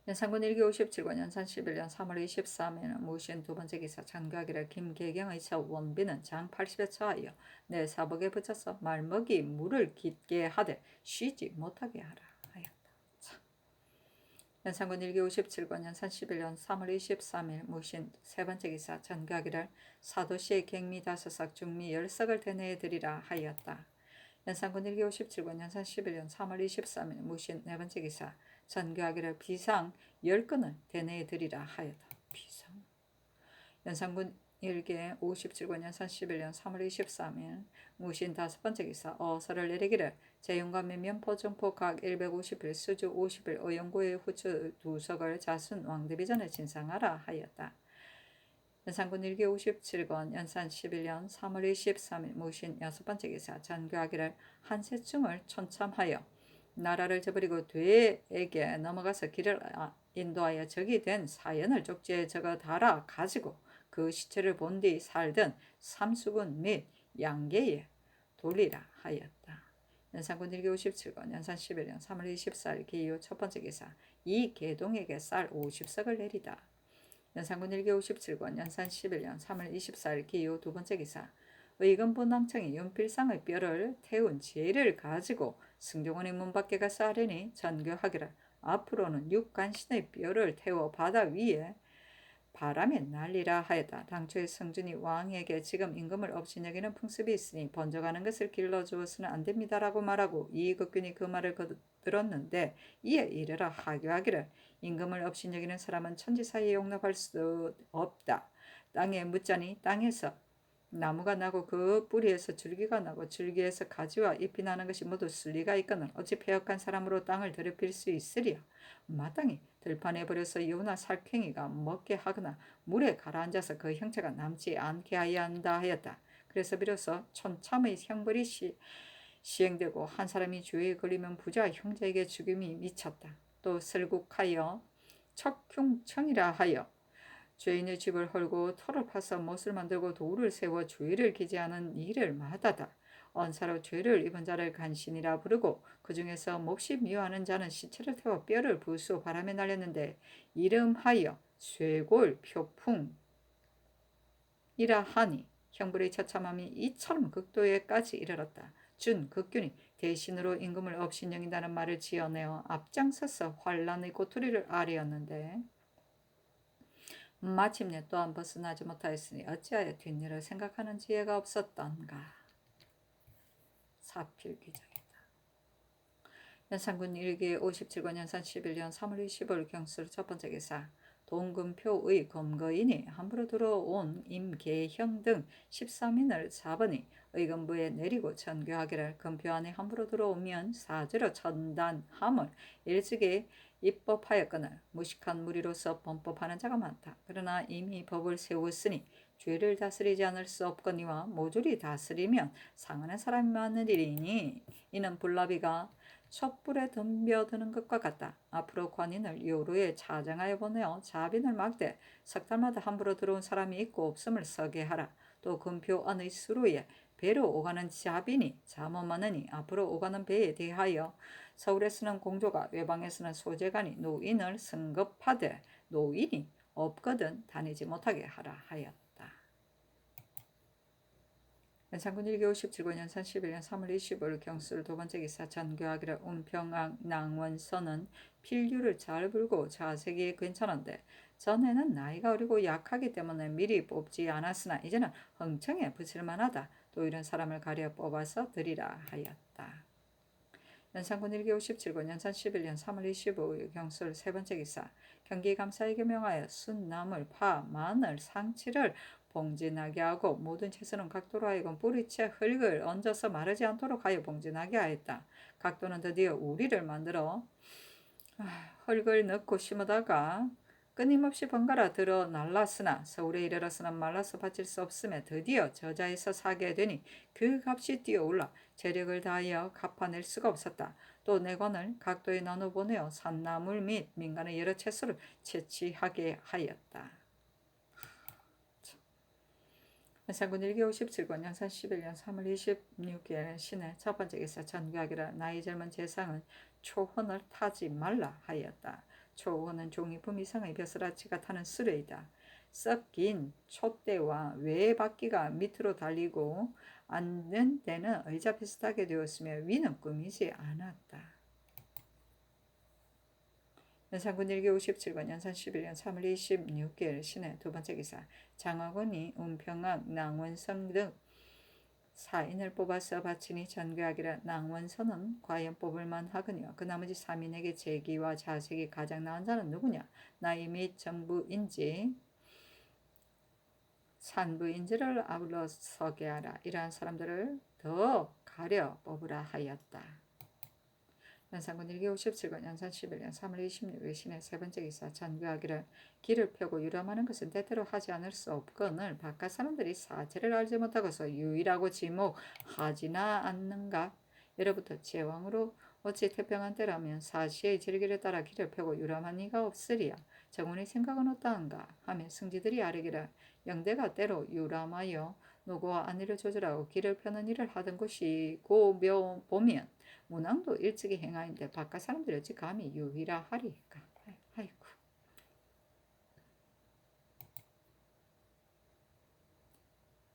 연산군 1기 57권 연산 11년 3월 23일 모신 두 번째 기사. 전교하기를 김계경의 차 원비는 장 80여 차하여 내 사복에 붙여서 말먹이 물을 깊게 하되 쉬지 못하게 하라 하였다. 연산군 1기 57권 연산 11년 3월 23일 모신 세 번째 기사. 전교하기를 사도시의 갱미 5석 중미 10석을 대내에 드리라 하였다. 연산군 1기 57권 연산 11년 3월 23일 모신 네 번째 기사. 전교하기를 비상 10건을 대내에 드리라 하였다. 비상. 연산군 1기 57권 연산 11년 3월 23일 무신 다섯 번째 기사. 어서를 내리기를 제용감의 면포정포 각 150일 수주 50일 의용고의 후추 2석을 자순 왕대비 전에 진상하라 하였다. 연산군 1기 57권 연산 11년 3월 23일 무신 여섯 번째 기사. 전교하기를 한세충을 천참하여 나라를 저버리고 되에게 넘어가서 길을 인도하여 적이 된 사연을 쪽지에 적어 달아 가지고 그 시체를 본 뒤 살던 삼수군 및 양계에 돌리라 하였다. 연산군 1기 57권 연산 11년 3월 24일 기후 첫 번째 기사. 이 계동에게 쌀 50석을 내리다. 연산군 1기 57권 연산 11년 3월 24일 기후 두 번째 기사. 의금분왕청이 윤필상의 뼈를 태운 죄를 가지고 승정원의 문 밖에 가서 하려니 전교하기를 앞으로는 육간신의 뼈를 태워 바다 위에 바람에 날리라 하였다. 당초에 성준이 왕에게 지금 임금을 업신여기는 풍습이 있으니 번져가는 것을 길러주어서는 안 됩니다라고 말하고 이극균이 그 말을 들었는데 이에 이르러 하교하기를 임금을 업신여기는 사람은 천지사이에 용납할 수 없다. 땅에 묻자니 땅에서 나무가 나고 그 뿌리에서 줄기가 나고 줄기에서 가지와 잎이 나는 것이 모두 순리가 있거늘 어찌 패역한 사람으로 땅을 더럽힐 수 있으리요. 마땅히 들판에 버려서 요나 살쾡이가 먹게 하거나 물에 가라앉아서 그 형체가 남지 않게 하여야 한다 하였다. 그래서 비로소 천참의 형벌이 시행되고 한 사람이 죄에 걸리면 부자 형제에게 죽임이 미쳤다. 또 설국하여 척흉청이라 하여 죄인의 집을 헐고 터를 파서 못을 만들고 돌을 세워 죄를 기재하는 일을 마다다. 언사로 죄를 입은 자를 간신이라 부르고 그 중에서 몹시 미워하는 자는 시체를 태워 뼈를 부수어 바람에 날렸는데 이름하여 쇠골 표풍 이라하니 형벌의 처참함이 이처럼 극도에까지 이르렀다. 준극균이 대신으로 임금을 업신여긴다는 말을 지어내어 앞장서서 환란의 고투리를 아뢰었는데 마침내 또한 벗어나지 못하였으니 어찌하여 뒷일을 생각하는 지혜가 없었던가. 사필귀정이다. 연산군 1기 57권 연산 11년 3월 25일 경술 첫 번째 기사. 동금표의 검거인이 함부로 들어온 임계형 등 13인을 잡으니 의금부에 내리고 전교하기를 금표 안에 함부로 들어오면 사죄로 처단함을 일찍이 입법하였거늘 무식한 무리로서 범법하는 자가 많다. 그러나 이미 법을 세웠으니 죄를 다스리지 않을 수 없거니와 모조리 다스리면 상하는 사람이 많으리니 이는 불나비가 촛불에 덤벼드는 것과 같다. 앞으로 관인을 요로에 차정하여 보내어 자빈을 막되 석 달마다 함부로 들어온 사람이 있고 없음을 서게 하라. 또 금표 안의 수로에 배로 오가는 자빈이 잠옷 많으니 앞으로 오가는 배에 대하여 서울에서는 공조가 외방에서는 소재관이 노인을 승급하되 노인이 없거든 다니지 못하게 하라 하였다. 연산군 1기 57권 연산 11년 3월 25일 경술 두 번째 기사. 전교하기를 운평악 낭원서는 필류를 잘 불고 자색이 괜찮은데 전에는 나이가 어리고 약하기 때문에 미리 뽑지 않았으나 이제는 흥청에 붙일 만하다. 또 이런 사람을 가려 뽑아서 드리라 하였다. 연산군 1기 57권 연산 11년 3월 25일 경술 세 번째 기사. 경기감사에게 명하여 순나물, 파, 마늘, 상치를 봉진하게 하고 모든 채소는 각도로 하여금 뿌리채 흙을 얹어서 마르지 않도록 하여 봉진하게 하였다. 각도는 드디어 우리를 만들어 흙을 넣고 심어다가 끊임없이 번갈아 들어 날랐으나 서울에 이르러서는 말라서 바칠 수 없음에 드디어 저자에서 사게 되니 그 값이 뛰어올라 재력을 다하여 갚아낼 수가 없었다. 또 내관을 각도에 나눠 보내어 산나물 및 민간의 여러 채소를 채취하게 하였다. 연산군 1기 57권 연산 11년 3월 26일 신의 첫 번째 기사. 전교하기를 나이 젊은 재상은 초혼을 타지 말라 하였다. 초혼은 종이품 이상의 벼슬아치가 타는 수레이다. 썩긴 촛대와 외바퀴가 밑으로 달리고 앉는 데는 의자 비슷하게 되었으며 위는 꾸미지 않았다. 연산군 1기 57권 연산 11년 3월 26일 신의 두 번째 기사. 장화군이 운평악 낭원성 등 4인을 뽑아서 바치니 전교하기를 낭원선은 과연 뽑을만 하거니와 그 나머지 3인에게 재기와 자색이 가장 나은 자는 누구냐. 나이 및 정부인지 산부인지를 아울러 서게 하라. 이러한 사람들을 더 가려 뽑으라 하였다. 연산군 1기 57권 연산 11년 3월 26일 신의 세 번째 기사. 전교하기를 길을 펴고 유람하는 것은 때때로 하지 않을 수 없거늘 바깥 사람들이 사체를 알지 못하고서 유일하고 지목하지나 않는가. 예로부터 제왕으로 어찌 태평한 때라면 사시의 질기를 따라 길을 펴고 유람한 이가 없으리야. 정원의 생각은 어떠한가 하며 승지들이 아뢰기를 영대가 때로 유람하여 노고와 안위를 조절하고 길을 펴는 일을 하던 곳이고 보면 문왕도 일찍이 행하인데 바깥 사람들이 어찌 감히 유희라 하리까. 아이고.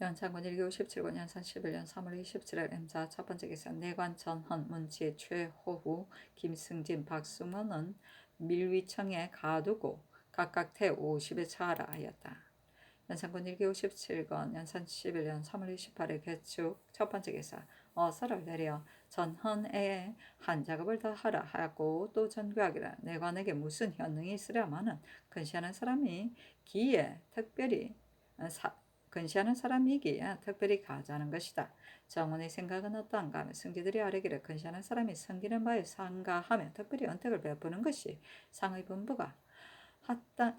연산군 1기 57권 연산 11년 3월 27일 임자 첫 번째 기사. 내관 전헌 문치 최호후 김승진 박승원은 밀위청에 가두고 각각 태 50에 처하라 하였다. 연산군 1기 57권 연산 11년 3월 28일 개축 첫 번째 기사. 어서를 내려 전헌에 한 작업을 더 하라 하고 또 전교하기를 내관에게 무슨 현능이 있으랴마는 근시하는 사람이기에 특별히 가자는 것이다. 정원의 생각은 어떠한가 하며 승지들이 아뢰기를 근시하는 사람이 섬기는 바에 상가하며 특별히 은택을 베푸는 것이 상의 분부가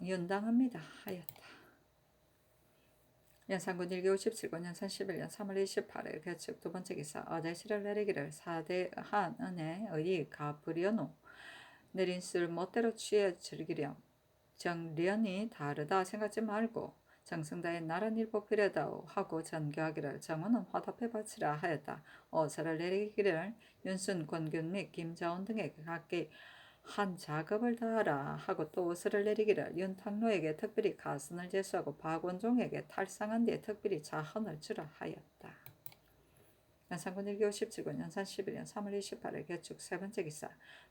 윤당합니다 하였다. 연산군 1기 57권 연산 11년 3월 28일 개축 두 번째 기사. 어제시를 내리기를 사대한 은혜 의리 갚으려노 내린 술 멋대로 취해 즐기렴 정련이 다르다 생각지 말고 정성다해 나란 일 뽑히려다오 하고 전교하기를 정원은 화답해 바치라 하였다. 어사를 내리기를 윤순, 권균 및 김자원 등에게 각기 한 작업을 다하라 하고 또 어스를 내리기를 윤탁로에게 특별히 가선을 제수하고 박원종에게 탈상한 뒤에 특별히 자헌을 주라 하였다. 연산군 1기 57군 연산 11년 3월 28일 개축 세 번째 기사.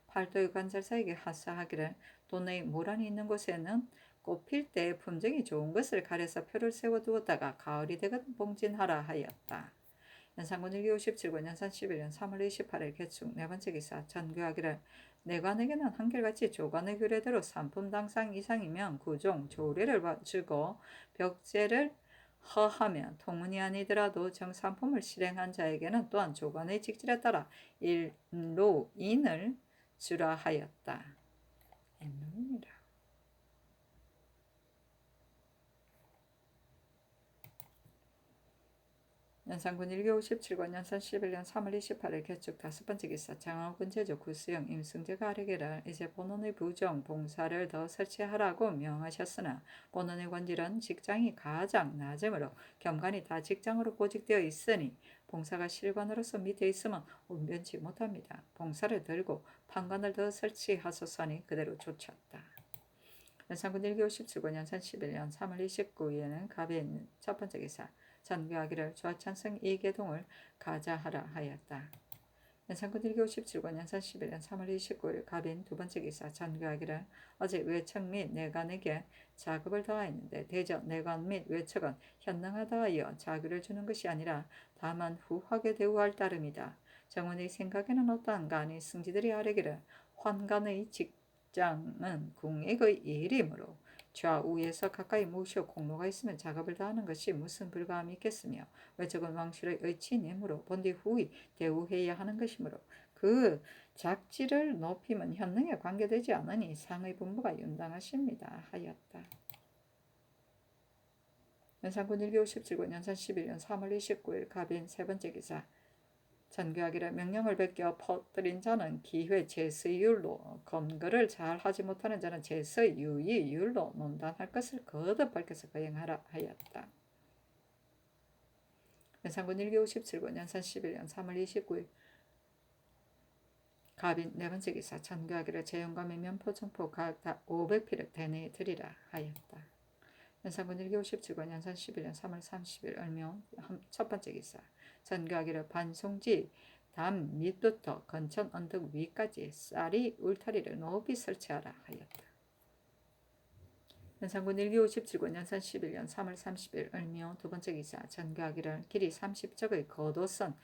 팔도의 관절사에게 하사하기를 도내의 모란이 있는 곳에는 꽃필 때 품종이 좋은 것을 가려서 표를 세워두었다가 가을이 되거든 봉진하라 하였다. 연산군 1기 57군 연산 11년 3월 28일 개축 네 번째 기사. 전교하기를 내관에게는 한결같이 조관의 규례대로 산품당상 이상이면 구종 조례를 주고 벽제를 허하며 통문이 아니더라도 정산품을 실행한 자에게는 또한 조관의 직질에 따라 일로인을 주라 하였다. 일로인이라. 연산군 1기 57권 연산 11년 3월 28일 개축 다섯 번째 기사. 장하군 제조 구수영 임승재가 아뢰기를 이제 본원의 부정 봉사를 더 설치하라고 명하셨으나 본원의 관질은 직장이 가장 낮으므로 겸관이 다 직장으로 보직되어 있으니 봉사가 실관으로서 밑에 있으면 운변치 못합니다. 봉사를 들고 판관을 더 설치하소서 하니 그대로 쫓았다. 연산군 1기 57권 연산 11년 3월 29일에는 갑에 있는 첫 번째 기사. 전교하기를 좌찬성 이계동을 가자하라 하였다. 연산군 1기 57권 연산 11년 3월 29일 갑인 두 번째 기사. 전교하기를 어제 외척 및 내관에게 자급을 다하였는데 대저 내관 및 외척은 현능하다 하여 자규를 주는 것이 아니라 다만 후하게 대우할 따름이다. 정원의 생각에는 어떠한가 하니 승지들이 아뢰기를 환관의 직장은 궁익의 일이므로 좌우에서 가까이 모시어 공로가 있으면 작업을 다하는 것이 무슨 불가함이 있겠으며 외적은 왕실의 의친이므로 본디 후히 대우해야 하는 것이므로 그 작지를 높이면 현능에 관계되지 않으니 상의 분부가 윤당하십니다 하였다. 연산군 1기 57군 연산 11년 3월 29일 갑인 세 번째 기사. 전교하기를 명령을 베껴 퍼뜨린 자는 기회 제스이율로 검거를 잘 하지 못하는 자는 제스유의율로 논단할 것을 거듭 밝혀서 거행하라 하였다. 연산군 1기 57군 연산 11년 3월 29일 갑인 네 번째 기사. 전교하기를 재영감의 면포 정포 각 500피를 대내에 드리라 하였다. 연산군 1기 57군 연산 11년 3월 30일 을묘 첫 번째 기사. 전교하기를 반송지 담 밑부터 건천 언덕 위까지 쌀이 울타리를 높이 설치하라 하였다. 연산군 1기 57군 연산 11년 3월 30일 을묘 두 번째 기사. 전교하기를 길이 30척의 거도선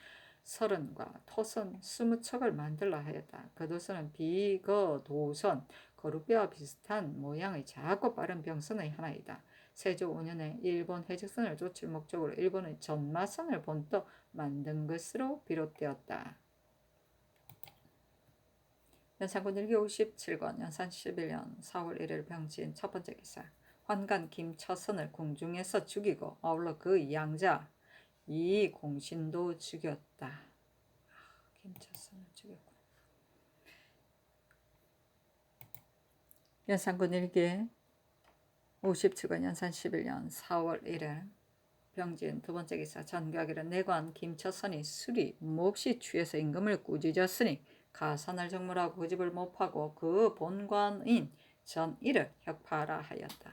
30과 토선 20척을 만들라 하였다. 거도선은 비거도선 거루뼈와 비슷한 모양의 작고 빠른 병선의 하나이다. 세조 5년에 일본 해적선을 쫓을 목적으로 일본의 전마선을 본떠 만든 것으로 비롯되었다. 연산군 1기 57권 연산 11년 4월 1일 병진 첫 번째 기사. 환관 김처선을 공중에서 죽이고 아울러 그 양자 이공신도 죽였다. 김처선을 죽였고. 연산군 1기 57권 연산 11년 4월 1일 병진 두 번째 기사. 전교하기를 내관 김처선이 술이 몹시 취해서 임금을 꾸짖었으니 가산을 정물하고 그 집을 못 파고 그 본관인 전이를 혁파하라 하였다.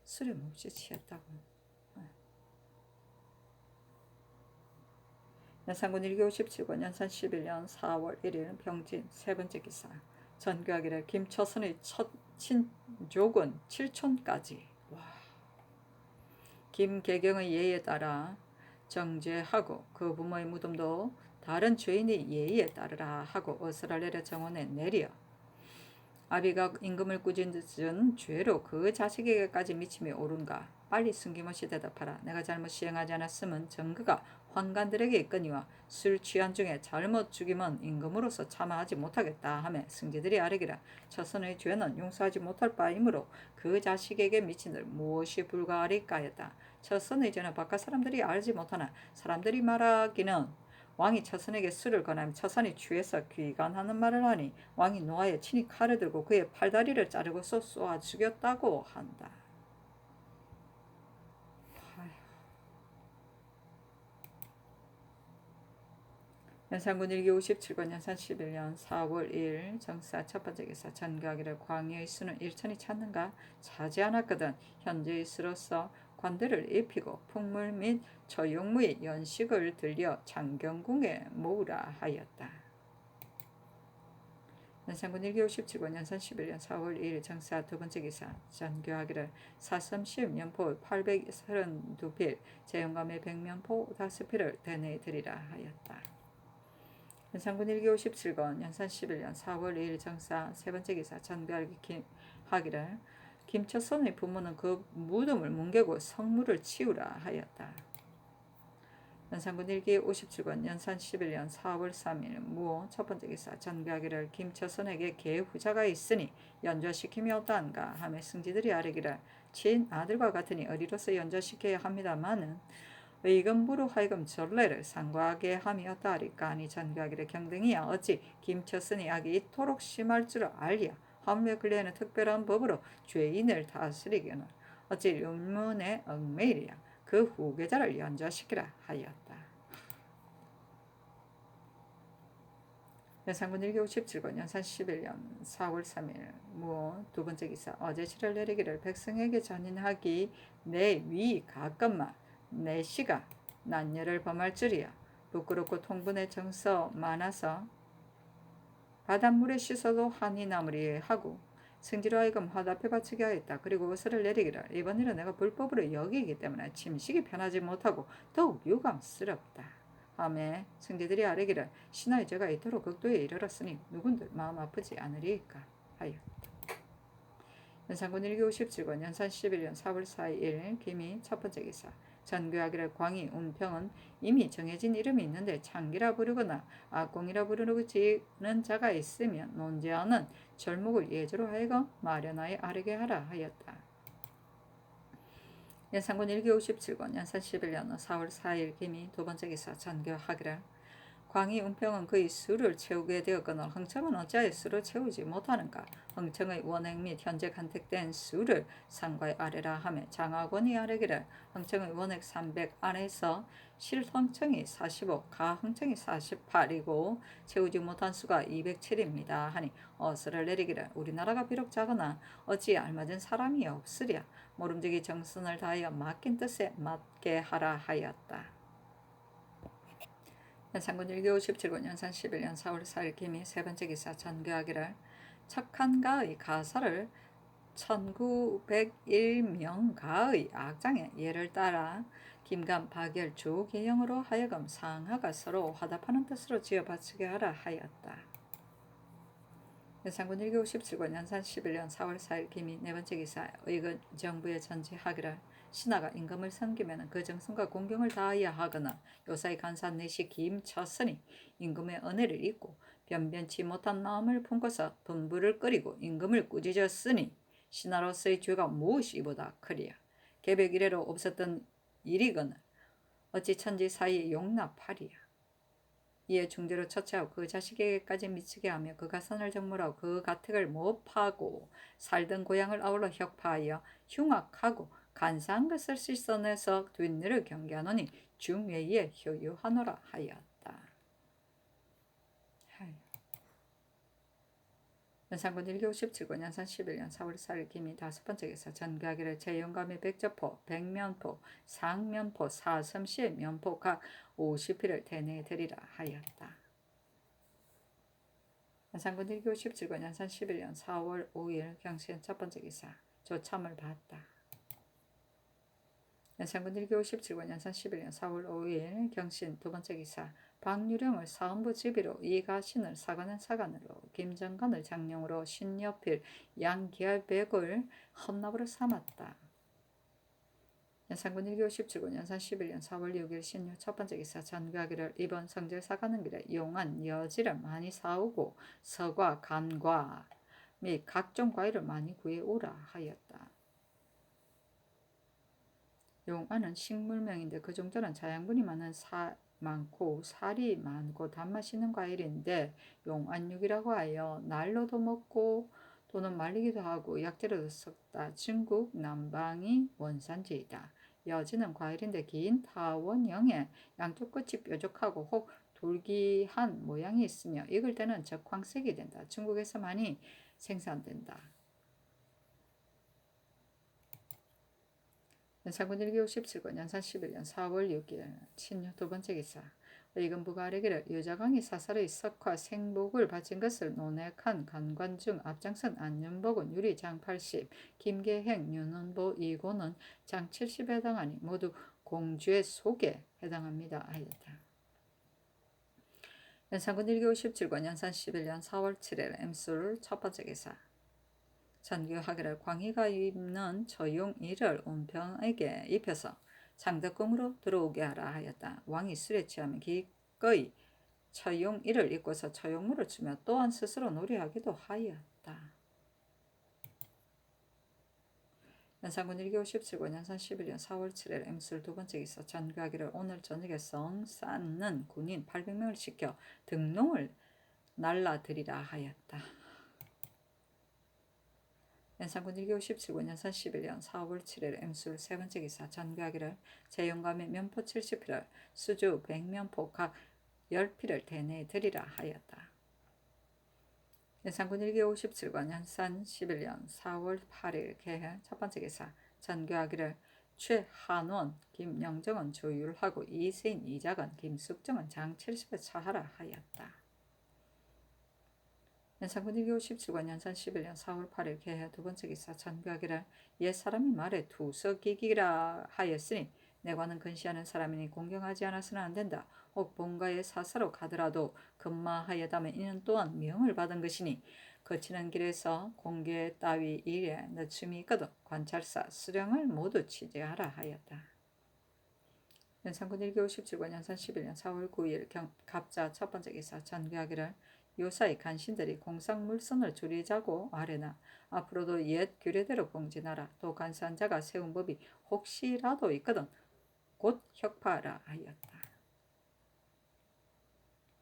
술이 몹시 취했다고. 연산군 1기 57권 연산 11년 4월 1일 병진 세 번째 기사. 전교하기를 김처선의 첫 친족은 7촌까지 김계경의 예에 따라 정죄하고 그 부모의 무덤도 다른 죄인의 예에 따르라 하고 어스를 내려 정원에 내려 아비가 임금을 꾸짖은 죄로 그 자식에게까지 미침이 옳은가. 빨리 숨김없이 대답하라. 내가 잘못 시행하지 않았으면 정그가 환관들에게 있거니와 술 취한 중에 잘못 죽임은 임금으로서 참아하지 못하겠다 하며 승지들이 아뢰기라. 처선의 죄는 용서하지 못할 바이므로 그 자식에게 미친들 무엇이 불가하리까였다. 처선의 죄는 바깥 사람들이 알지 못하나 사람들이 말하기는 왕이 처선에게 술을 권하며 처선이 취해서 귀간하는 말을 하니 왕이 노하여 친히 칼을 들고 그의 팔다리를 자르고서 쏘아 죽였다고 한다. 연산군 일기 57권 연산 11년 4월 2일 정사 첫 번째 기사 전교하기를 광야의 수는 일천이 찾는가 차지 않았거든 현재의 수로서 관대를 입히고 풍물 및 처용무의 연식을 들려 장경궁에 모으라 하였다. 연산군 일기 57권 연산 11년 4월 2일 정사 두 번째 기사 전교하기를 사섬시읍 연포 832필 재영감의 백면포 5필을 대내에 드리라 하였다. 연산군 일기 57권 연산 11년 4월 2일 정사 세 번째 기사 전교하기를 김처선의 부모는 그 무덤을 뭉개고 성물을 치우라 하였다. 연산군 일기 57권 연산 11년 4월 3일 무호 첫 번째 기사 전교하기를 김처선에게 계후자가 있으니 연좌시킴이 어떠한가 하며 승지들이 아뢰기를 친아들과 같으니 어리로서 연좌시켜야 합니다마는 의금부로 하여금 전례를 상고하게 함이었다 하리까 하니 전교하기를 경등이야 어찌 김처선이 악이 이토록 심할 줄 알랴 하물며 근래에는 특별한 법으로 죄인을 다스리기는 어찌 율문에 얽매이랴 그 후계자를 연좌시키라 하였다. 연산군 일기 57권 연산 11년 4월 3일 무호 두 번째 기사 어제 칠을 내리기를 백성에게 전인하기 내 위 가끔만 내 시가 난녀를 범할 줄이야 부끄럽고 통분의 정서 많아서 바닷물에 씻어도 한이 남으리 하고 승지로 하여금 화답해 바치게 하였다. 그리고 어서를 내리기를 이번 일은 내가 불법으로 여기기 때문에 침식이 편하지 못하고 더욱 유감스럽다. 하매 승지들이 아뢰기를 신하의 죄가 이토록 극도에 이르렀으니 누군들 마음 아프지 않으리까 하였다. 연산군 일기 57권 연산 11년 4월 4일 김이 첫 번째 기사 전교하기를 광희 운평은 이미 정해진 이름이 있는데 창기라 부르거나 악공이라 부르는 자가 있으면 논제하는 절목을 예조로 하여금 마련하여 아르게 하라 하였다. 연산군 일기 57권 연산 11년 4월 4일 김이 두 번째 기사 전교하기를 광희 운평은 그의 수를 채우게 되었거늘 흥청은 어찌하여 수를 채우지 못하는가. 흥청의 원행 및 현재 간택된 수를 상과에 아뢰라 하며 장하권이 아뢰기를 흥청의 원액 300 안에서 실흥청이 45 가흥청이 48이고 채우지 못한 수가 207입니다 하니 어스를 내리기를 우리나라가 비록 작으나 어찌 알맞은 사람이 없으랴 모름지기 정성을 다하여 맡긴 뜻에 맞게 하라 하였다. 연산군 일기 57권 연산 11년 4월 4일 김이 세 번째 기사 전교하기를 척한가의 가사를 1901명가의 악장의 예를 따라 김감 박열 조계영으로 하여금 상하가 서로 화답하는 뜻으로 지어 바치게 하라 하였다. 연산군 일기 57권 연산 11년 4월 4일 김이 네 번째 기사 의근 정부에 전지하기를 신하가 임금을 섬기면 그 정성과 공경을 다하여야 하거나 요사이 간사 내시 김처선이 임금의 은혜를 잊고 변변치 못한 마음을 품고서 분부를 끓이고 임금을 꾸짖었으니 신하로서의 죄가 무엇이 이보다 크리야. 개백 이래로 없었던 일이거늘 어찌 천지 사이에 용납하리야. 이에 중대로 처치하고 그 자식에게까지 미치게 하며 그 가선을 정물하고 그 가택을 못 파고 살던 고향을 아울러 혁파하여 흉악하고 간사한 것을 씻어내서 뒷일을 경계하노니 중외에 효유하노라 하였다. 연산군 일기 57권 연산 11년 4월 4일 김이 다섯 번째 기사 전교하기를 재영감의 백저포, 백면포, 상면포, 사섬시의 면포 각 50필을 대내에 드리라 하였다. 연산군 일기 57권 연산 11년 4월 5일 경신 첫 번째 기사 조참을 받다. 연산군 일기 57권 연산 11년 4월 5일 경신 두 번째 기사 박유령을 사헌부 지비로 이가신을 사관은 사관으로 김정관을 장령으로 신여필 양기할백을 헌납으로 삼았다. 연산군 일기 57권 연산 11년 4월 6일 신유 첫 번째 기사 전교하기를 이번 성질사 가는 길에 용한 여지를 많이 사오고 서과 간과 및 각종 과일을 많이 구해오라 하였다. 용안은 식물명인데 그 정도는 자양분이 많고 살이 많고 단맛이 있는 과일인데 용안육이라고 하여 날로도 먹고 또는 말리기도 하고 약재로도 썩다. 중국 남방이 원산지이다. 여지는 과일인데 긴 타원형에 양쪽 끝이 뾰족하고 혹 돌기한 모양이 있으며 익을 때는 적황색이 된다. 중국에서 많이 생산된다. 연산군 1기 57권 연산 11년 4월 6일 친유 두 번째 기사 의금부가 아뢰기를 유자광이 사살의 석화 생복을 바친 것을 논핵한 간관 중 앞장선 안윤복은 유리 장 80, 김계행, 윤은보, 이고는 장 70에 해당하니 모두 공주의 속에 해당합니다 하였다. 연산군 1기 57권 연산 11년 4월 7일 엠술 첫 번째 기사 전교하기를 광희가 입는 처용이를 운평에게 입혀서 창덕궁으로 들어오게 하라 하였다. 왕이 술에 취하면 기꺼이 처용이를 입고서 처용물을 주며 또한 스스로 놀이하기도 하였다. 연산군 1기 57권 연산 11년 4월 7일 엠술 두 번째 기사 전교하기를 오늘 저녁에 성 쌓는 군인 800명을 시켜 등롱을 날라드리라 하였다. 연산군 1기 57권 연산 11년 4월 7일 엠술 세 번째 기사 전교하기를 재용감의 면포 70피를 수주 100면포 각 10피를 대내에 드리라 하였다. 연산군 1기 57권 연산 11년 4월 8일 개해 첫 번째 기사 전교하기를 최한원, 김영정은 조율하고 이세인, 이작은, 김숙정은 장 70에 차하라 하였다. 연산군 1기 57권 연산 11년 4월 8일 개해 두 번째 기사 전교하기를 옛 사람이 말해 투석이기라 하였으니 내관은 근시하는 사람이니 공경하지 않아서는 안된다. 혹 본가에 사사로 가더라도 근마하여다면 이는 또한 명을 받은 것이니 거치는 길에서 공개 따위 일에 늦춤이 있거든 관찰사 수령을 모두 취재하라 하였다. 연산군 1기 57권 연산 11년 4월 9일 갑자 첫 번째 기사 전교하기를 요사의 간신들이 공상물선을 줄이자고 아뢰나 앞으로도 옛 규례대로 공진하라. 또 간사한 자가 세운 법이 혹시라도 있거든 곧 혁파하라 하였다.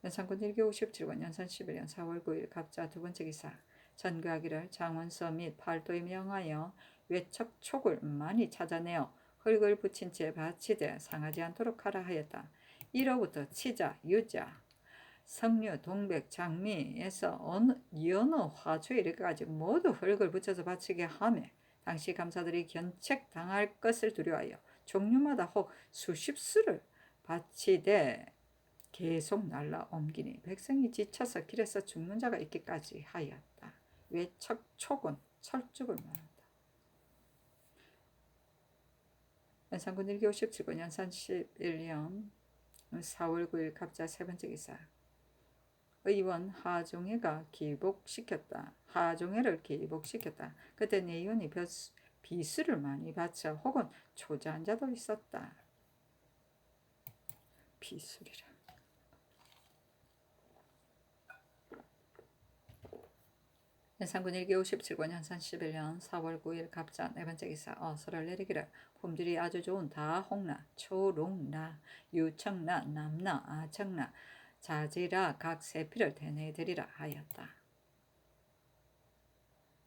연산군 1기 57권 연산 11년 4월 9일 갑자 두 번째 기사 전교하기를 장원서 및 팔도에 명하여 외척촉을 많이 찾아내어 흙을 붙인 채 바치되 상하지 않도록 하라 하였다. 1호부터 치자, 유자, 석류, 동백, 장미에서 여느 화초에 이르기까지 모두 흙을 붙여서 바치게 하며 당시 감사들이 견책당할 것을 두려워하여 종류마다 혹 수십 수를 바치되 계속 날라 옮기니 백성이 지쳐서 길에서 죽는 자가 있기까지 하였다. 외척촉은 철쭉을 말한다. 연산군 1기 57권 연산 11년 4월 9일 갑자 세 번째 기사 의원 하종회가 기복시켰다. 하종회를 기복시켰다. 그때 내의원이 비수를 많이 바쳐 혹은 초자한 자도 있었다. 비수리라. 연산군 1기 57권 연산 11년 4월 9일 갑자 네 번째 기사 어서를 내리기를 품질이 아주 좋은 다홍나, 초롱나, 유청나, 남나, 아청나, 자지라 각 세 피를 대내에 드리라 하였다.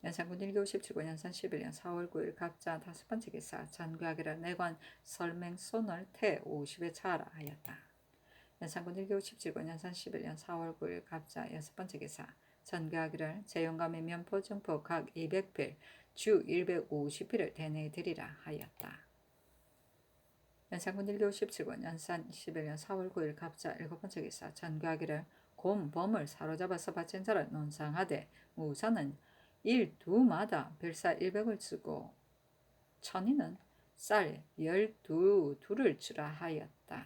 연산군 1기 57권 연산 11년 4월 9일 갑자 다섯 번째 기사 전교하기를 내관 설맹손을 태 50에 차하라 하였다. 연산군 1기 57권 연산 11년 4월 9일 갑자 여섯 번째 기사 전교하기를 재용감의 면포 증포 각 200필 주 150필을 대내에 드리라 하였다. 연산군 1기 57권 연산 11년 4월 9일 갑자 일곱 번째 기사 전교하기를 곰, 범을 사로잡아서 바친 자를 논상하되 무사는 일두마다 별사 100을 쓰고 천인은 쌀 12둘을 주라 하였다.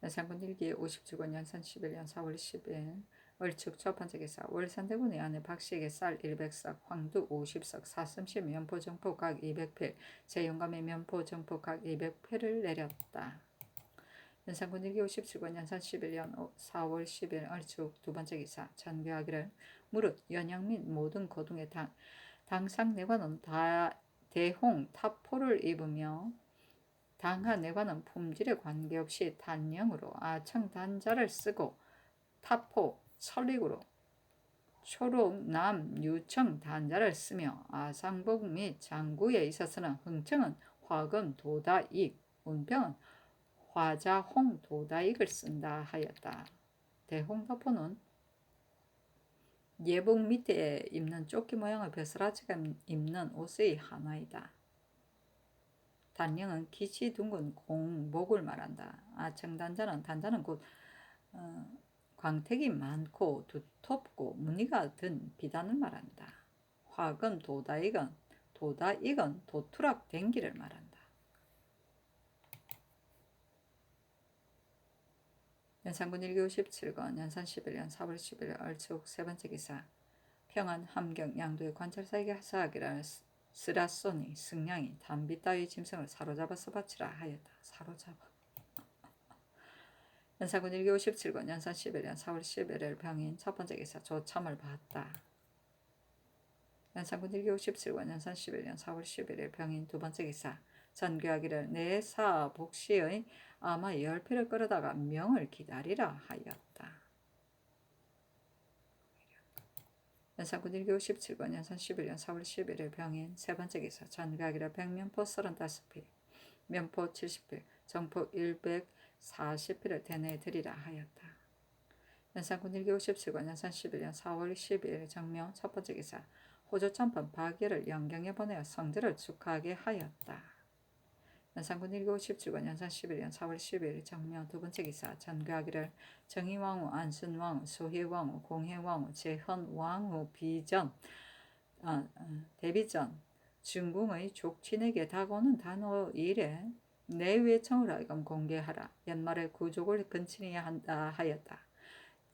연산군 1기 57권 연산 11년 4월 10일 얼축 첫 번째 기사 월산대군의 아내 박씨에게 쌀 100석, 황두 50석, 사슴시 면포 정포 각 200필, 재용감의 면포 정포 각 200필을 내렸다. 연산군 1기 57권 연산 11년 4월 10일 얼축 두 번째 기사 전교하기를 무릇 연양 및 모든 고등의 당상 내관은 대홍 타포를 입으며 당하 내관은 품질에 관계없이 단령으로 아청 단자를 쓰고 타포 설릭으로 초록 남 유청 단자를 쓰며 아상복 및 장구에 있어서는 흥청은 화금 도다익 운평은 화자 홍도다익을 쓴다 하였다. 대홍도포는 예복 밑에 입는 조끼 모양의 벼슬아치가 입는 옷의 하나이다. 단령은 기치 둥근 공복을 말한다. 단자는 곧 광택이 많고 두텁고 무늬가 든 비단을 말한다. 화건 도다익은 도투락 댕기를 말한다. 연산군 1957권 연산 11년 4월 11일 얼추 세 번째 기사. 평안 함경 양도의 관찰사에게 하사하기를 쓰라쏘니 승냥이 담비 따위 짐승을 사로잡아서 바치라 하였다. 사로잡아. 연산군 1957권 연산 11년 4월 11일 병인 첫 번째 기사. 조참을 봤다. 연산군 1957권 연산 11년 4월 11일 병인 두 번째 기사. 전교하기를 내 사 복시의 아마 열피를 끌어다가 명을 기다리라 하였다. 연산군 1957권 연산 11년 4월 11일 병인 세 번째 기사. 전교하기를 백면포 35피 면포 70피 정포 140피를 대내에 드리라 하였다. 연산군 1957권 연산 11년 4월 12일 정명 첫 번째 기사. 호조 참판 박예를 영경에 보내어 성제를 축하하게 하였다. 연산군 1957권 연산 11년 4월 12일 정명 두 번째 기사. 전교하기를 정의왕후, 안순왕후, 소희왕후, 공혜왕후, 재헌왕후 대비전 중궁의 족친에게 다가오는 단호 일에 내외청을 하여금 공개하라. 연말에 구족을 근친해야 한다 하였다.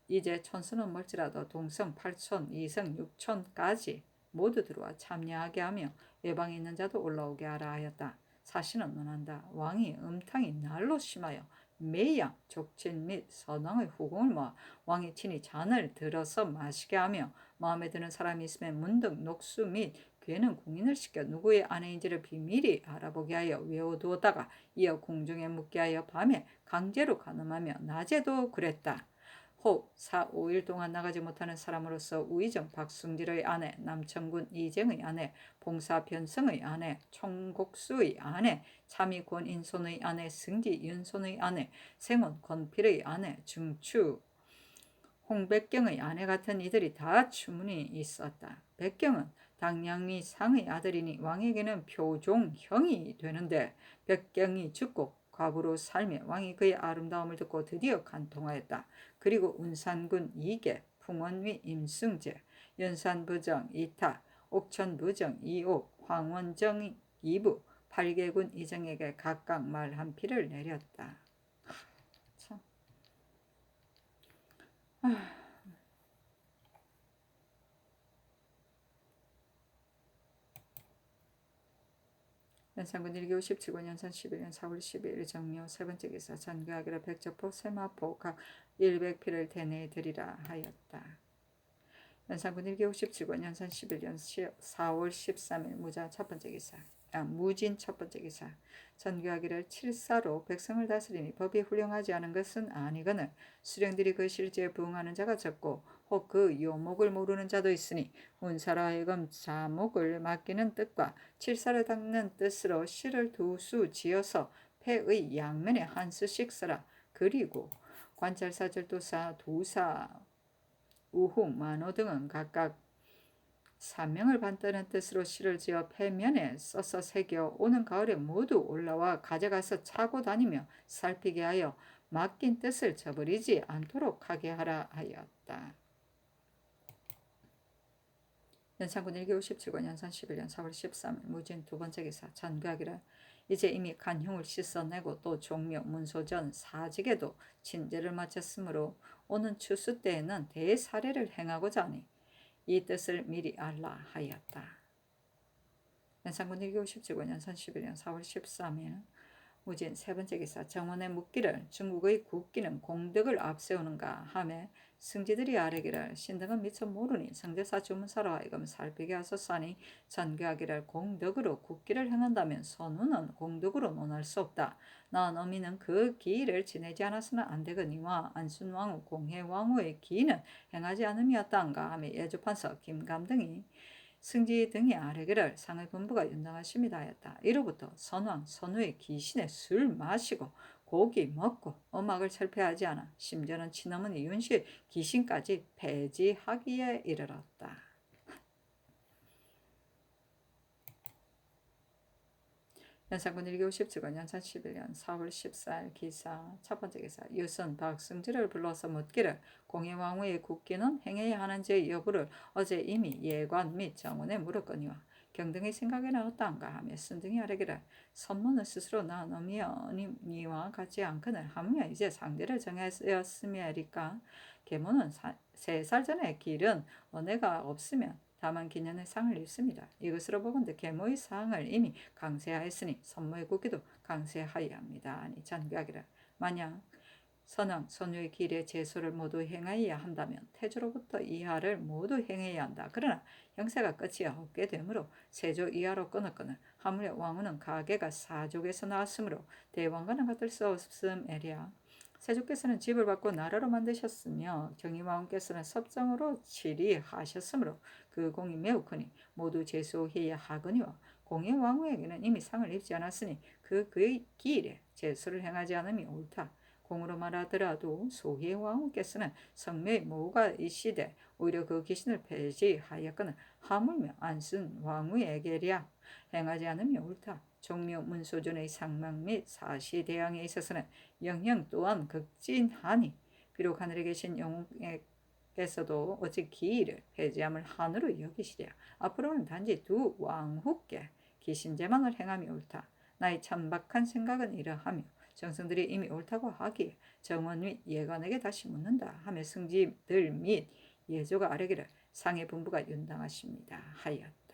이제 촌수는 멀지라도 동성 8촌, 이성 6촌까지 모두 들어와 참여하게 하며 외방에 있는 자도 올라오게 하라 하였다. 사신은 논한다. 왕이 음탕이 날로 심하여 매양 족친 및 선왕의 후궁을 모아 왕이 친히 잔을 들어서 마시게 하며 마음에 드는 사람이 있으면 문득 녹수 및 괴는 궁인을 시켜 누구의 아내인지를 비밀히 알아보게 하여 외워두었다가 이어 궁중에 묻게 하여 밤에 강제로 간음하며 낮에도 그랬다. 혹 4, 5일 동안 나가지 못하는 사람으로서 우의정 박승질의 아내, 남천군 이쟁의 아내, 봉사 변성의 아내, 총곡수의 아내, 참의 권인손의 아내, 승지 윤손의 아내, 생원 권필의 아내, 중추 홍백경의 아내 같은 이들이 다 추문이 있었다. 백경은 당량리 상의 아들이니 왕에게는 표종형이 되는데 백경이 죽고 과부로 살며 왕이 그의 아름다움을 듣고 드디어 간통하였다. 그리고 운산군 이계, 풍원위 임승재, 연산부정 이탁, 옥천부정 이옥, 황원정 이부, 팔계군 이정에게 각각 말 한 피를 내렸다. 참. 연산군 1957권 연산 11년 4월 12일 정묘 세 번째 기사. 전교하기를 백저포, 세마포 각 100피를 대내에 드리라 하였다. 연산군 1957권 연산 11년 4월 13일 무자 첫 번째 기사. 무진 첫 번째 기사. 전교하기를 칠사로 백성을 다스리니 법이 훌륭하지 않은 것은 아니거늘 수령들이 그 실제에 부응하는 자가 적고 혹 그 요목을 모르는 자도 있으니 운사로 하여금 자목을 맡기는 뜻과 칠사를 닦는 뜻으로 시를 두 수 지어서 패의 양면에 한 수씩 써라. 그리고 관찰사, 절도사, 도사, 우후, 만호 등은 각각 사명을 받드는 뜻으로 시를 지어 패면에 써서 새겨 오는 가을에 모두 올라와 가져가서 차고 다니며 살피게 하여 맡긴 뜻을 저버리지 않도록 하게 하라 하였다. 연산군 1957권 연산 11년 4월 13일 무진 두 번째 기사. 전교하기를 이제 이미 간흉을 씻어내고 또 종묘, 문소전, 사직에도 친제를 마쳤으므로 오는 추수 때에는 대사례를 행하고자 하니 이 뜻을 미리 알라 하였다. 연산군 1957권 연산 11년 4월 13일 무진 세 번째 기사. 정원에 묻기를 중국의 국기는 공덕을 앞세우는가 하매 승지들이 아뢰기를 신등은 미처 모르니 성제사 주문사로 하여금 살피게 하소서하니 전교하기를 공덕으로 국기를 행한다면 선우는 공덕으로 논할 수 없다. 나은 어미는 그 기일을 지내지 않아서는 안 되거니와 안순왕후, 공혜왕후의 기일은 행하지 않음이었다는가 하며 예주판서 김감 등이 승지 등이 아뢰기를 상의 군부가 윤당하십니다 하였다. 이로부터 선왕, 선우의 기신에 술 마시고 고기 먹고 음악을 철폐하지 않아 심지어는 친어머니 윤씨의 귀신까지 폐지하기에 이르렀다. 연산군 일기 57권 연산 11년 4월 14일 기사 첫 번째 기사 유선 박승지를 불러서 묻기를 공예왕후의 국기는 행해야 하는지 여부를 어제 이미 예관 및 정원에 물었거니와 경등의 생각에는 어떠한가 하며 순등이 아뢰기를 선문은 스스로 나누며 니와 같지 않거늘 하며 이제 상대를 정하였음이리까 계모는 3살 전에 길은 언해가 없으면 다만 기년의 상을 입습니다. 이것으로 보건대 계모의 상을 이미 강세하였으니 선모의 국기도 강세하여야 합니다. 아니 잔귀하기를 만약 선왕, 선유의 길에 제소를 모두 행하여야 한다면 태조로부터 이하를 모두 행해야 한다. 그러나 형세가 끝이 없게 되므로 세조 이하로 끊었거늘 하물며 왕후는 가계가 사족에서 나왔으므로 대왕과는 같을 수 없음에랴. 세조께서는 집을 받고 나라로 만드셨으며 경희왕후께서는 섭정으로 치리하셨으므로 그 공이 매우 크니 모두 제소해야 하거니와 공예왕후에게는 이미 상을 입지 않았으니 그의 기일에 제소를 행하지 않음이 옳다. 공으로 말하더라도 소희의 왕후께서는 성묘의 모가 이시되 오히려 그 귀신을 폐지하였거늘 하물며 안순 왕후에게랴 행하지 않음이 옳다. 종묘 문소준의 상망 및 사시대왕에 있어서는 영형 또한 극진하니 비록 하늘에 계신 영웅에게서도 어찌 기일을 폐지함을 한으로 여기시랴. 앞으로는 단지 두 왕후께 기신제망을 행함이 옳다. 나의 천박한 생각은 이러하며 정승들이 이미 옳다고 하기에 정원 및 예관에게 다시 묻는다 하며 승지들 및 예조가 아뢰기를 상의 분부가 윤당하십니다 하였다.